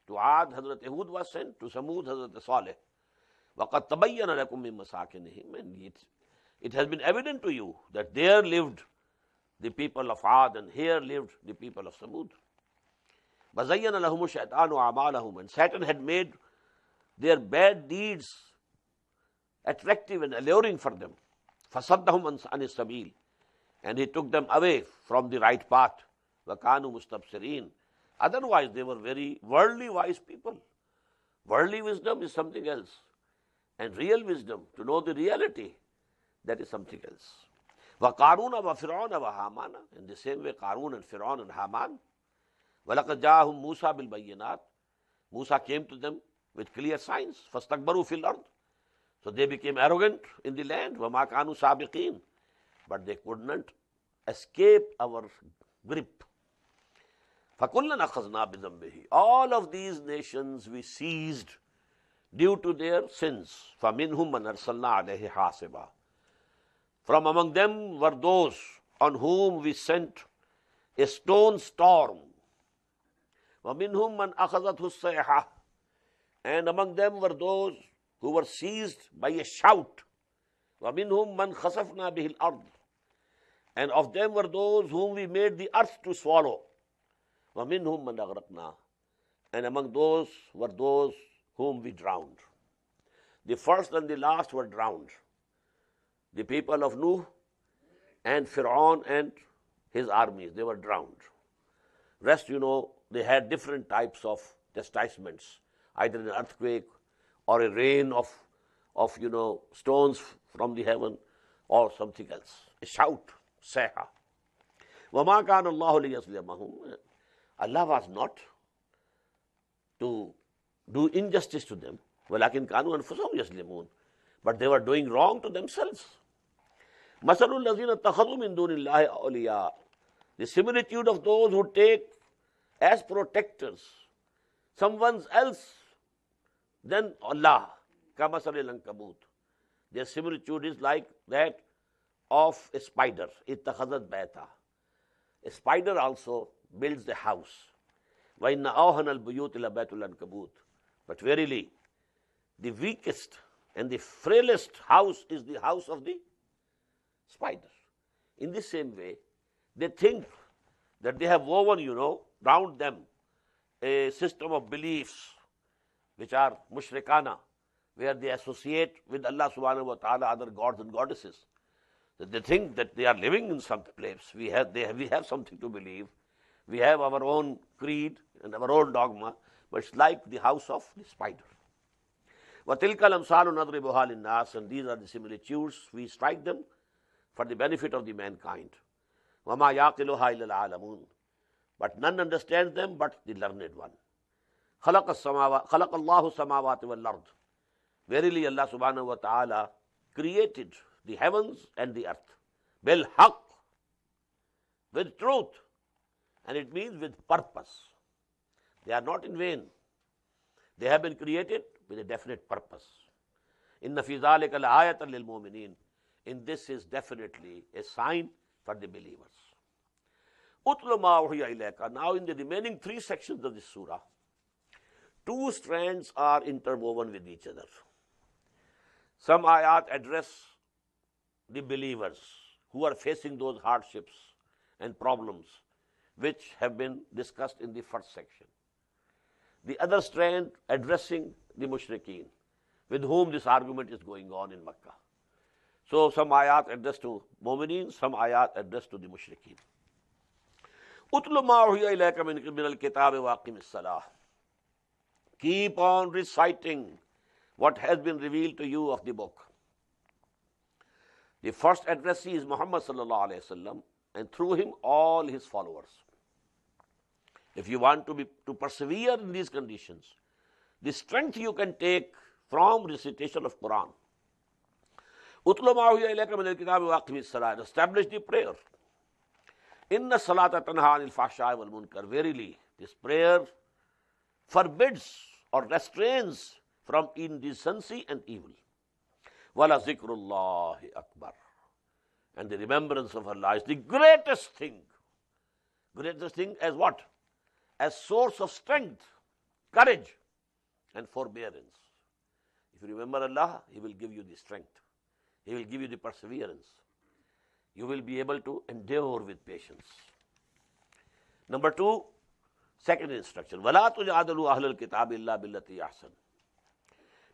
To Aad, Hazrat Hud was sent. To Samud, Hazrat Saleh. وَقَدْ تَبَيَّنَ لَكُم مِّن مَّسَاكِنِهِمْ. And it has been evident to you that there lived the people of Aad and here lived the people of Samud. وَزَيَّنَ لَهُمُ الشَّيْطَانُ أَعْمَالَهُم. And Satan had made their bad deeds attractive and alluring for them. فَصَدَّهُمْ عَنِ السَّبِيلِ. And he took them away from the right path. وَكَانُوا مُسْتَبْصِرِينَ. Otherwise, they were very worldly wise people. Worldly wisdom is something else. And real wisdom, to know the reality, that is something else. وَقَارُونَ وَفِرْعَوْنَ وَهَامَانَ. In the same way, Qarun and Fir'aun and Haman. وَلَقَدْ جَاءَهُمْ مُوسَى بِالْبَيِّنَاتِ. Musa came to them with clear signs. فَاسْتَكْبَرُوا فِي الْأَرْضِ. So they became arrogant in the land. وَمَا كَانُوا سَابِقِينَ. But they could not escape our grip. فَكُلًّا أَخَذْنَا بِذَنبِهِ. All of these nations we seized due to their sins. فَمِنْهُمْ مَنْ أَرْسَلْنَا عَلَيْهِ حَاسِبًا. From among them were those on whom we sent a stone storm. وَمِنْهُمْ مَنْ أَخَذَتْهُ الصَّيْحَةُ. And among them were those who were seized by a shout. وَمِنْهُمْ مَنْ خَسَفْنَا بِهِ الْأَرْضِ. And of them were those whom we made the earth to swallow. وَمِنْهُمْ مَنْ أَغْرَقْنَا. And among those were those whom we drowned. The first and the last were drowned. The people of Nuh and Fir'aun and his armies, they were drowned. Rest, they had different types of chastisements, either an earthquake or a rain of stones from the heaven or something else. A shout, sayha. وَمَا كَانَ اللَّهُ لِيَظْلِمَهُمْ. Allah was not to do injustice to them. وَلَكِنْ كَانُوا أَنفُسَهُمْ يَظْلِمُونَ. But they were doing wrong to themselves. مَثَلُ الَّذِينَ اتَّخَذُوا مِن دُونِ اللَّهِ أَوْلِيَاءَ. The similitude of those who take as protectors someone else than Allah. كَمَثَلِ الْأَنكَبُوتِ. Their similitude is like that of a spider. اتَّخَذَتْ بَيْتًا. A spider also builds the house. وَإِنَّ أَوْهَنَ الْبُيُوتِ لَبَيْتُ الْأَنكَبُوتِ. But verily, the weakest and the frailest house is the house of the spider. In the same way, they think that they have woven, round them a system of beliefs which are mushrikana, where they associate with Allah subhanahu wa ta'ala other gods and goddesses. That they think that they are living in some place. We have something to believe. We have our own creed and our own dogma, but it's like the house of the spider. وَتِلْكَ الْأَمْثَالُ نَضْرِبُهَا لِلنَّاسِ. And these are the similitudes. We strike them for the benefit of the mankind. وَمَا يَعْقِلُهَا إِلَّا الْعَالَمُونَ. But none understands them but the learned one. خَلَقَ اللَّهُ السَّمَاوَاتِ وَالْأَرْضِ. Verily Allah subhanahu wa ta'ala created the heavens and the earth. بِالْحَقِّ. With truth. And it means with purpose. They are not in vain. They have been created with a definite purpose. إِنَّ فِي ذَلِكَ لَآيَةً لِلْمُؤْمِنِينَ. In this is definitely a sign for the believers. أُتْلُ مَا أُوحِيَ إِلَيْكَ. Now in the remaining 3 sections of this surah, 2 strands are interwoven with each other. Some ayat address the believers who are facing those hardships and problems which have been discussed in the first section. The other strand addressing the mushrikeen, with whom this argument is going on in Makkah. So some ayat addressed to mu'mineen, some ayat addressed to the mushrikeen. Utlu ma uhiya ilayka min al-kitabi wa aqim as-salah. Keep on reciting what has been revealed to you of the book. The first addressee is Muhammad sallallahu alayhi wasallam, and through him all his followers. If you want to persevere in these conditions, the strength you can take from recitation of Quran. Utlu ma uhiya ilayka min al-kitabi wa aqim as-salah. Establish the prayer. Inna salata tanha anil fahsha'i wal munkar. Verily, this prayer forbids or restrains from indecency and evil. Wala zikrullahi akbar. And the remembrance of Allah is the greatest thing. Greatest thing as what? As source of strength, courage, and forbearance. If you remember Allah, He will give you the strength. He will give you the perseverance. You will be able to endure with patience. Number 2, second instruction. وَلَا تُجَادِلُوا أَهْلَ الْكِتَابِ إِلَّا بِالَّتِي أَحْسَنُ.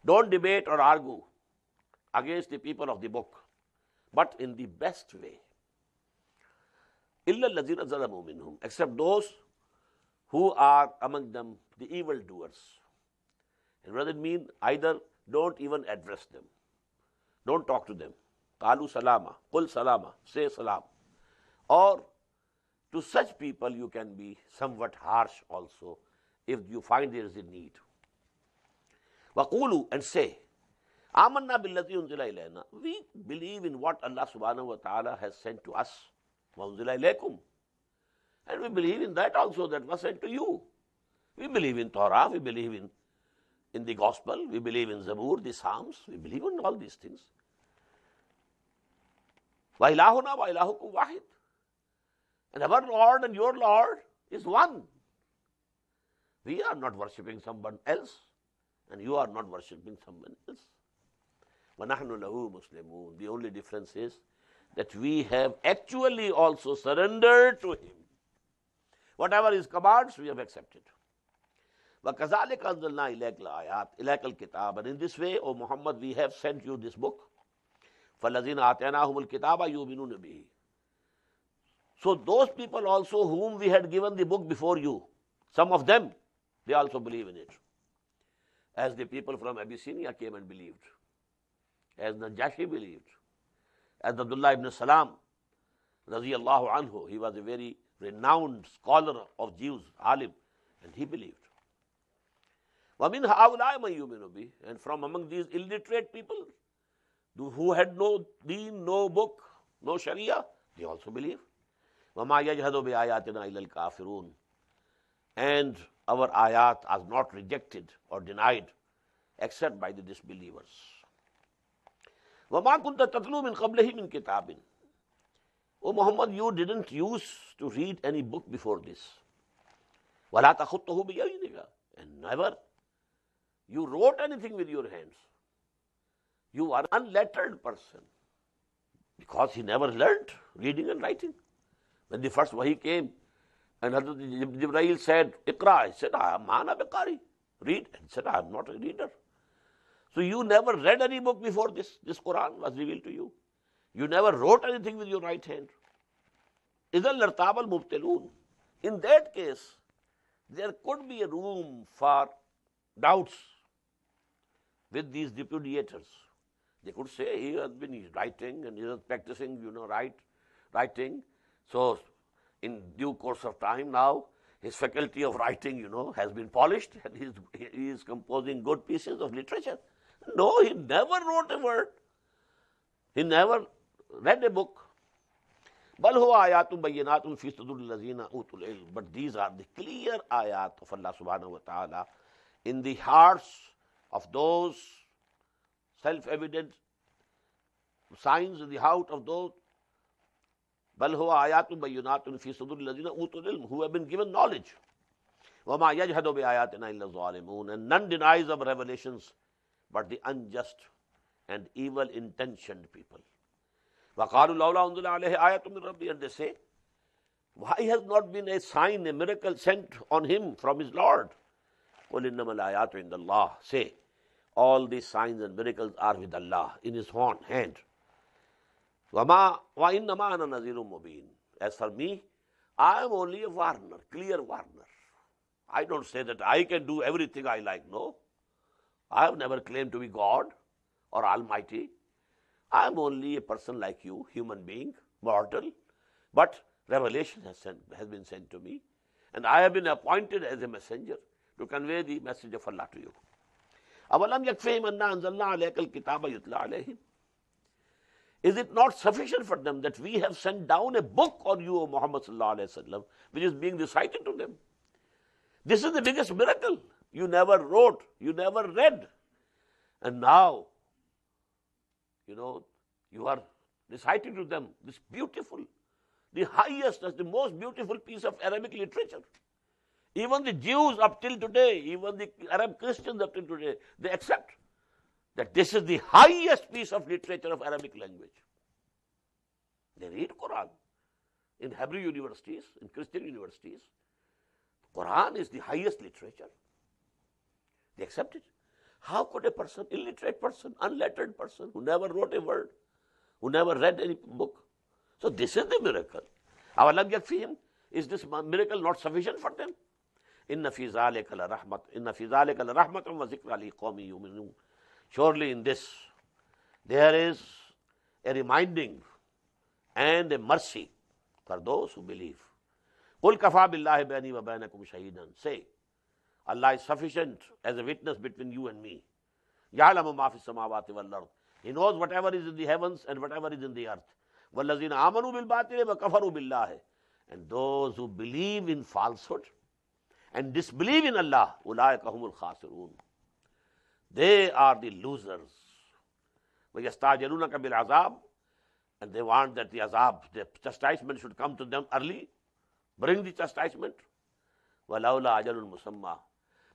Don't debate or argue against the people of the book, but in the best way. إِلَّا الَّذِينَ ظَلَمُوا مِنْهُمْ. Except those who are among them the evildoers. And what does it mean? Either don't even address them. Don't talk to them. Qalu salama, qul salama, say salam. Or to such people you can be somewhat harsh also if you find there is a need. Waqulu, and say, Amanna billati unzila ilayna. We believe in what Allah subhanahu wa ta'ala has sent to us. Wa unzila ilaykum. And we believe in that also, that was sent to you. We believe in Torah, we believe in the Gospel, we believe in Zabur, the Psalms, we believe in all these things. Wa ilahuna wa ilahukum wahid. And our Lord and your Lord is one. We are not worshipping someone else, and you are not worshipping someone else. وَنَحْنُ لَهُ مُسْلِمُونَ. The only difference is that we have actually also surrendered to Him. Whatever His commands, we have accepted. وَكَذَلِكَ أَنزَلْنَا إِلَيْكَ الْآيَاتِ إِلَيْكَ الْكِتَابَ. And in this way, O Muhammad, we have sent you this book. فَالَّذِينَ آتَيْنَاهُمُ الْكِتَابَ يُؤْمِنُونَ بِهِ. So those people also whom we had given the book before you, some of them, they also believe in it. As the people from Abyssinia came and believed, as Najashi believed, as Abdullah ibn Salam, radiyallahu anhu, he was a very renowned scholar of Jews, alim, and he believed. وَمِنْ هَؤُلَاءِ مَنْ يُؤْمِنُ بِهِ. And from among these illiterate people, who had no deen, no book, no sharia, they also believe. وَمَا يَجْهَدُ بِآيَاتِنَا إِلَّا الْكَافِرُونَ. And our ayat are not rejected or denied except by the disbelievers. وَمَا كُنْتَ تَتْلُو مِنْ قَبْلِهِ مِنْ كِتَابٍ. O Muhammad, you didn't use to read any book before this. وَلَا تَخُطُّهُ بِيَمِينِكَ. And never you wrote anything with your hands. You are an unlettered person, because he never learned reading and writing. When the first wahi came, and Hazrat Jibreel said, Iqra, he said, I am mana biqari. Read. And he said, I am not a reader. So you never read any book before this. This Quran was revealed to you. You never wrote anything with your right hand. إِذَا الْإِرْتَابَ الْمُبْتِلُونَ. In that case, there could be a room for doubts with these repudiators. They could say he has been writing and he is practicing, writing. So in due course of time now, his faculty of writing, has been polished, and he is composing good pieces of literature. No, he never wrote a word. He never read a book. بَلْ هُوَ آيَاتٌ بَيِّنَاتٌ فِي صُدُورِ الَّذِينَ أُوتُوا الْعِلْمَ. But these are the clear ayat of Allah subhanahu wa ta'ala in the hearts of those self-evident signs in the heart of those. بَلْ هُوَ آيَاتٌ بَيِّنَاتٌ فِي صُدُورِ الَّذِينَ أُوتُوا الْعِلْمَ, who have been given knowledge. وَمَا يَجْهَدُ بِآيَاتِنَا إِلَّا الظَّالِمُونَ. And none denies our revelations but the unjust and evil-intentioned people. وَقَالُوا لَوْلَا أُنزِلَ عَلَيْهِ آيَةٌ مِّن رَبِّهِ. And they say, why has not been a sign, a miracle sent on him from his Lord? قُلْ إِنَّمَا الْآيَاتُ عِندَ اللَّهِ. Say, all these signs and miracles are with Allah, in His hand. وَإِنَّمَا أَنَا نَذِيرٌ مُبِينٌ. As for me, I am only a warner, clear warner. I don't say that I can do everything I like. No. I have never claimed to be God or Almighty. I am only a person like you, human being, mortal. But revelation has been sent to me, and I have been appointed as a messenger to convey the message of Allah to you. أَوَلَمْ يَكْفِهِمْ أَنَّا أَنزَلْنَا عَلَيْكَ الْكِتَابَ يُتْلَى عَلَيْهِمْ. Is it not sufficient for them that we have sent down a book on you, O Muhammad sallallahu alayhi wa sallam, which is being recited to them? This is the biggest miracle. You never wrote, you never read. And now, you are reciting to them this beautiful, the highest, the most beautiful piece of Arabic literature. Even the Jews up till today, even the Arab Christians up till today, they accept that this is the highest piece of literature of Arabic language. They read Quran in Hebrew universities, in Christian universities. Quran is the highest literature. They accept it. How could a person, illiterate person, unlettered person, who never wrote a word, who never read any book? So this is the miracle. أَوَلَمْ يَكْفِهِمْ. Is this miracle not sufficient for them? إِنَّ فِي ذَلِكَ لَرَحْمَةٌ وَذِكْرَى لِقَوْمٍ يُؤْمِنُونَ. Surely in this there is a reminding and a mercy for those who believe. قُلْ كَفَى بِاللَّهِ بَيْنِي وَبَيْنَكُمْ شَهِيدًا. Say, Allah is sufficient as a witness between you and me. يَعْلَمُ مَا فِي السَّمَاوَاتِ وَالْأَرْضِ. He knows whatever is in the heavens and whatever is in the earth. وَالَّذِينَ آمَنُوا بِالْبَاطِلِ وَكَفَرُوا بِاللَّهِ. And those who believe in falsehood and disbelieve in Allah, أُولَٰئِكَ هُمُ الْخَاسِرُونَ, they are the losers. وَيَسْتَعْجِلُونَكَ بِالْعَذَابِ, and they want that the azab, the chastisement should come to them early. Bring the chastisement. وَلَوْلَا أَجَلٌ مُسَمَّى,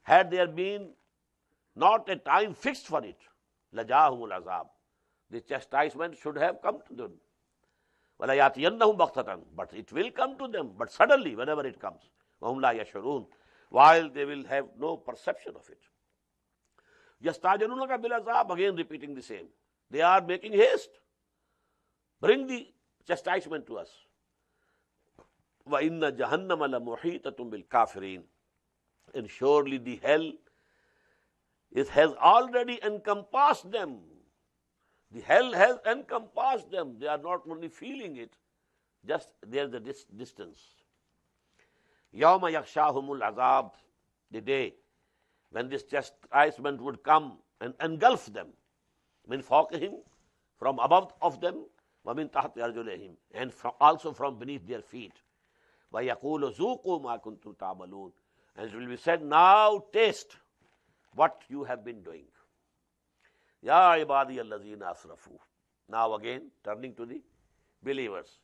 had there been not a time fixed for it, لَجَاءَهُمُ الْعَذَابِ, the chastisement should have come to them. وَلَيَأْتِيَنَّهُمْ بَغْتَةً, but it will come to them, but suddenly, whenever it comes. وَهُمْ لَا يَشْعُرُونَ, while they will have no perception of it. يَسْتَعْجِلُونَكَ بِالْعَذَابِ, again repeating the same. They are making haste. Bring the chastisement to us. وَإِنَّ جَهَنَّمَ لَمُحِيطَةٌ بِالْكَافِرِينَ, and surely the hell, it has already encompassed them. The hell has encompassed them. They are not only feeling it, just there the distance. يَوْمَ يَغْشَاهُمُ الْعَذَابِ, the day when this chastisement would come and engulf them. مِنْ فَوْقِهِمْ, from above of them, وَمِنْ تَحْتِ أَرْجُلِهِمْ, and also from beneath their feet. وَيَقُولُ ذُوقُوا مَا كُنْتُمْ تَعْمَلُونَ, and it will be said, now taste what you have been doing. يَا عِبَادِيَ الَّذِينَ أَسْرَفُوا, now again turning to the believers.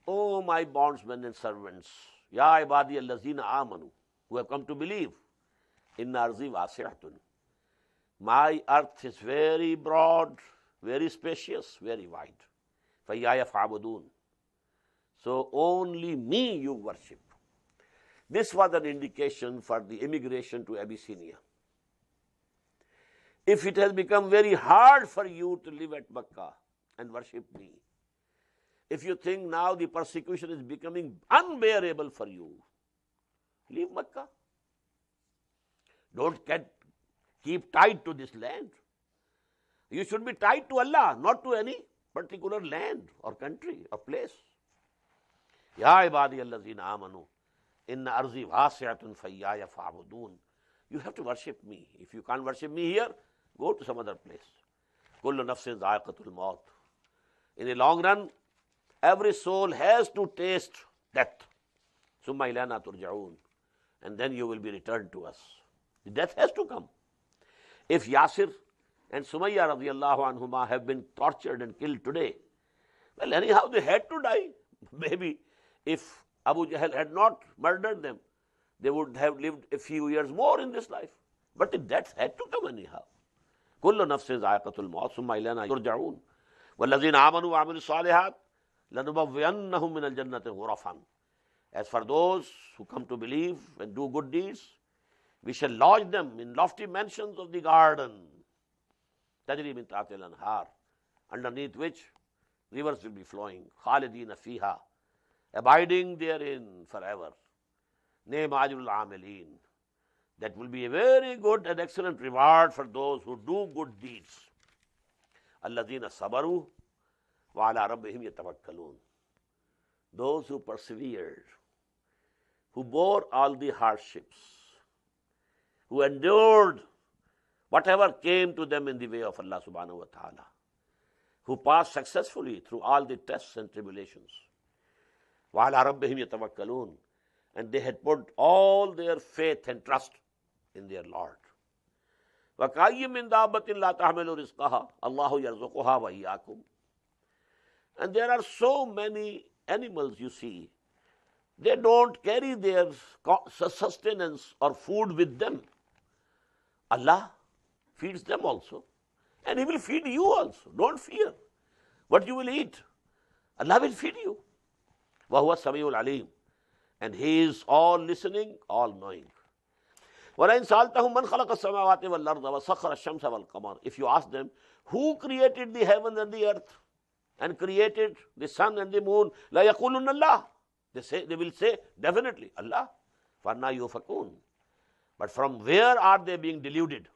Oh my bondsmen and servants, يَا عِبَادِيَ الَّذِينَ آمَنُوا, who have come to believe, إِنَّ أَرْضِي وَاسِعَةٌ, my earth is very broad, very spacious, very wide. فَإِيَّايَ فَاعْبُدُونَ, so only me you worship. This was an indication for the immigration to Abyssinia. If it has become very hard for you to live at Mecca and worship me, if you think now the persecution is becoming unbearable for you, leave Mecca. Don't keep tied to this land. You should be tied to Allah, not to any particular land or country or place. Ya ibadi allazina amanu, inna arzi wasi'atun fayyaya fa'budun. You have to worship me. If you can't worship me here, go to some other place. Kullu nafsin dha'iqatul maut. In the long run, every soul has to taste death. Summa ilana turja'un. And then you will be returned to us. The death has to come. If Yasir and Sumayya radiyallahu anhuma have been tortured and killed today, well, anyhow they had to die. Maybe if Abu Jahl had not murdered them, they would have lived a few years more in this life. But the death had to come anyhow. Kullu nafsin dha'iqatul maut summa ilayna turja'un. Wallazina amanu wa amilu salihat lanubawwiyannahum min al-jannati ghurafan. As for those who come to believe and do good deeds, we shall lodge them in lofty mansions of the garden, tajri min tahtiha al-anhar, underneath which rivers will be flowing, khalidina fiha, abiding therein forever. Ni'ma ajrul amilin. That will be a very good and excellent reward for those who do good deeds. Alladhina sabaru wa ala rabbihim yatawakkalun. Those who persevered, who bore all the hardships, who endured whatever came to them in the way of Allah subhanahu wa ta'ala, who passed successfully through all the tests and tribulations. Wa ala rabbihim yatawakkalun. And they had put all their faith and trust in their Lord. وَكَأَيٍّ مِّن دَابَّةٍ لَا تَحْمِلُ رِزْقَهَا اللَّهُ يَرْزُقُهَا وَإِيَّاكُمْ. And there are so many animals you see, they don't carry their sustenance or food with them. Allah feeds them also, and He will feed you also. Don't fear what you will eat. Allah will feed you. وَهُوَ السَّمِيعُ الْعَلِيمُ. And He is all listening, all knowing. وَلَئِنْ سَأَلْتَهُمْ مَنْ خَلَقَ السَّمَاوَاتِ وَالْأَرْضَ وَسَخَّرَ الشَّمْسَ وَالْقَمَرَ. If you ask them, who created the heaven and the earth and created the sun and the moon, لَا يَقُولُنَّ اللَّهِ. They will say, definitely, Allah. فَأَنَّا يُؤْفَكُونَ. But from where are they being deluded?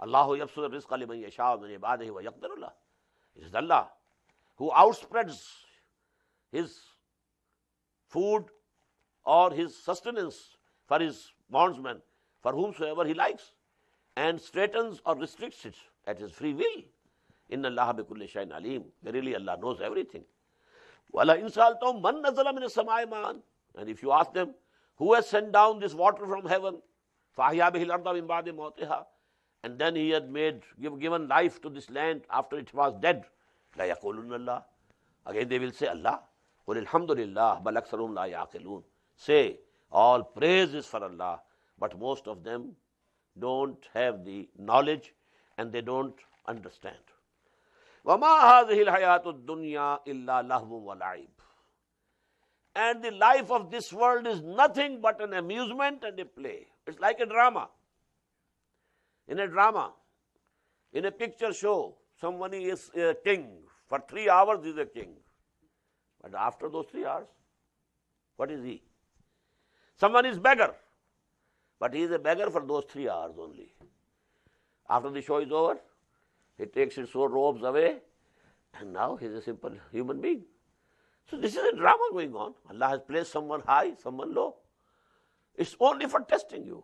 اللَّهُ يَبْسُطُ الرِّزْقَ لِمَنْ يَشَاءُ مِنْ عِبَادِهِ وَيَقْدِرُ لَهُ. It is Allah who outspreads His food or His sustenance for His bondsmen, for whomsoever He likes, and straightens or restricts it at His free will. Inna Allaha bi kulli shay'in alim. Verily Allah knows everything. وَلَئِنْ سَأَلْتَهُمْ مَنْ نَزَّلَ مِنَ السَّمَاءِ مَاءً, and if you ask them, who has sent down this water from heaven, فَأَحْيَا بِهِ الْأَرْضَ مِنْ بَعْدِ مَوْتِهَا, and then he had given life to this land after it was dead, لَيَقُولُنَّ اللَّهُ, again they will say Allah. قُلِ الْحَمْدُ لِلَّهِ بَلْ أَكْثَرُهُمْ لَا يَعْقِلُونَ, say all praise is for Allah, but most of them don't have the knowledge and they don't understand. وَمَا هَذِهِ الْحَيَاةُ الدُّنْيَا إِلَّا لَهْوٌ وَلَعِبٌ, and the life of this world is nothing but an amusement and a play. It's like a drama. In a drama, in a picture show, someone is a king. For 3 hours he is a king. But after those 3 hours, what is he? Someone is beggar. But he is a beggar for those 3 hours only. After the show is over, he takes his robes away, and now he is a simple human being. So this is a drama going on. Allah has placed someone high, someone low. It's only for testing you.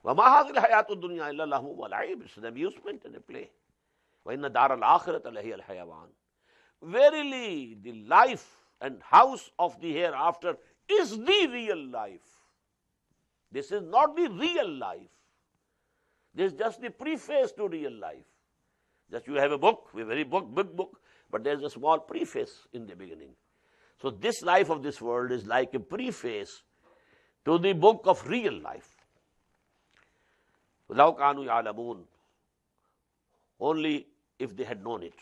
وَمَا هَذِهِ الْحَيَاةُ الدُّنْيَا إِلَّا لَهْوٌ وَلَعِبٌ, it's an amusement and a play. وَإِنَّ دَارَ الْآخِرَةَ لَهِيَ الْحَيَوَانُ, verily the life and house of the hereafter is the real life. This is not the real life. This is just the preface to real life. Just you have a book, a very big book, but there's a small preface in the beginning. So this life of this world is like a preface to the book of real life. لَوْ كَانُوا يَعْلَمُونَ, only if they had known it.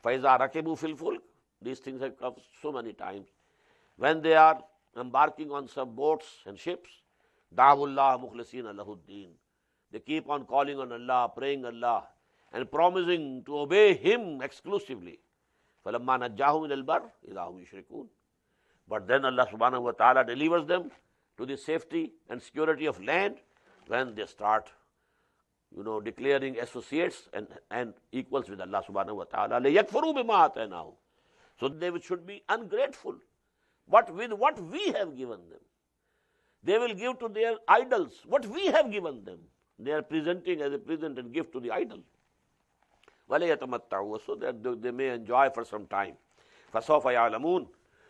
فَإِذَا رَكِبُوا فِي الْفُلْكِ, these things have come so many times. When they are embarking on some boats and ships, دَعَوُا اللَّهَ مُخْلِصِينَ لَهُ الدِّينَ, they keep on calling on Allah, praying Allah, and promising to obey Him exclusively. فَلَمَّا نَجَّاهُمْ إِلَى الْبَرِّ إِذَا هُمْ يُشْرِكُونَ, but then Allah subhanahu wa ta'ala delivers them to the safety and security of land when they start, declaring associates and equals with Allah subhanahu wa ta'ala. لَيَكْفُرُوا بِمَا آتَيْنَاهُمْ, so they should be ungrateful. But with what we have given them, they will give to their idols what we have given them. They are presenting as a present and gift to the idol. وَلَيَتَمَتَّعُوا, so that they may enjoy for some time. فَسَوْفَ يَعْلَمُونَ,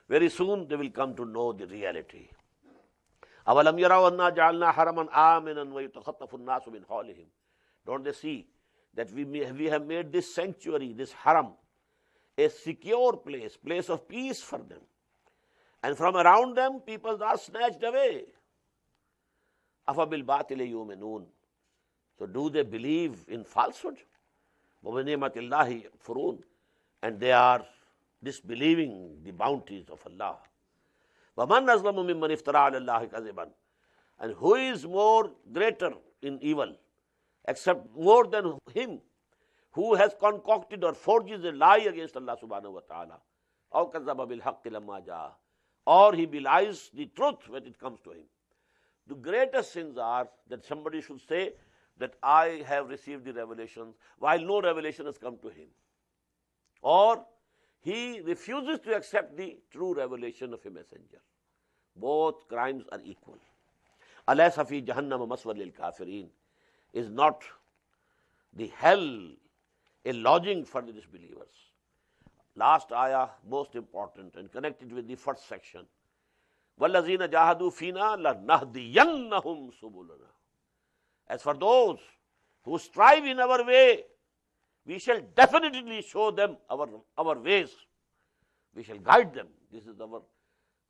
very soon they will come to know the reality. أَوَلَمْ يَرَوْا أَنَّا جَعَلْنَا حَرَمًا آمِنًا وَيُتَخَطَّفُ النَّاسُ مِنْ حَوْلِهِمْ, don't they see that we have made this sanctuary, this haram, a secure place of peace for them, and from around them people are snatched away. أَفَبِالْبَاطِلِ يُؤْمِنُونَ, so do they believe in falsehood? وَبِنِعْمَةِ اللَّهِ يَكْفُرُونَ, and they are disbelieving the bounties of Allah. وَمَنْ أَظْلَمُ مِمَّنِ افْتَرَىٰ عَلَى اللَّهِ كَذِبًا, and who is more greater in evil, except more than him who has concocted or forges a lie against Allah subhanahu wa ta'ala. أَوْ كَذَّبَ بِالْحَقِّ لَمَّا جَاءَهُ, or he belies the truth when it comes to him. The greatest sins are that somebody should say that I have received the revelations while no revelation has come to him, or he refuses to accept the true revelation of a messenger. Both crimes are equal. أَلَيْسَ فِي جَهَنَّمَ مَثْوًى لِلْكَافِرِينَ, is not the hell a lodging for the disbelievers? Last ayah, most important and connected with the first section. وَالَّذِينَ جَاهَدُوا فِينَا لَنَهْدِيَنَّهُمْ سُبُلَنَا, as for those who strive in our way, we shall definitely show them our ways. We shall guide them. This is our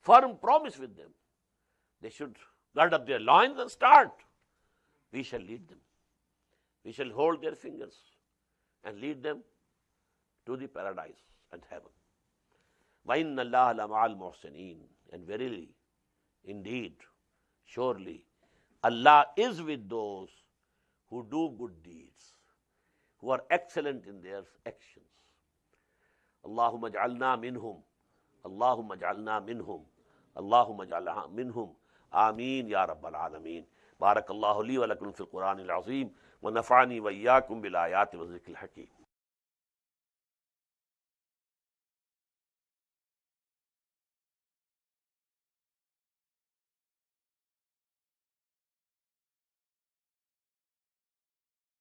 firm promise with them. They should gird up their loins and start. We shall lead them. We shall hold their fingers and lead them to the paradise and heaven. وَإِنَّ اللَّهَ لَمَعَ الْمُحْسِنِينَ, and verily, indeed, surely, Allah is with those who do good deeds, who are excellent in their actions. Allahumma ja'alna minhum, Allahumma ja'alna minhum, Allahumma ja'alna minhum. Ameen ya Rabbal Alameen. Barakallahu li wa lakum fil Quran al-Azim wa nafa'ani wa iyyakum bil ayati wa zikril hakim.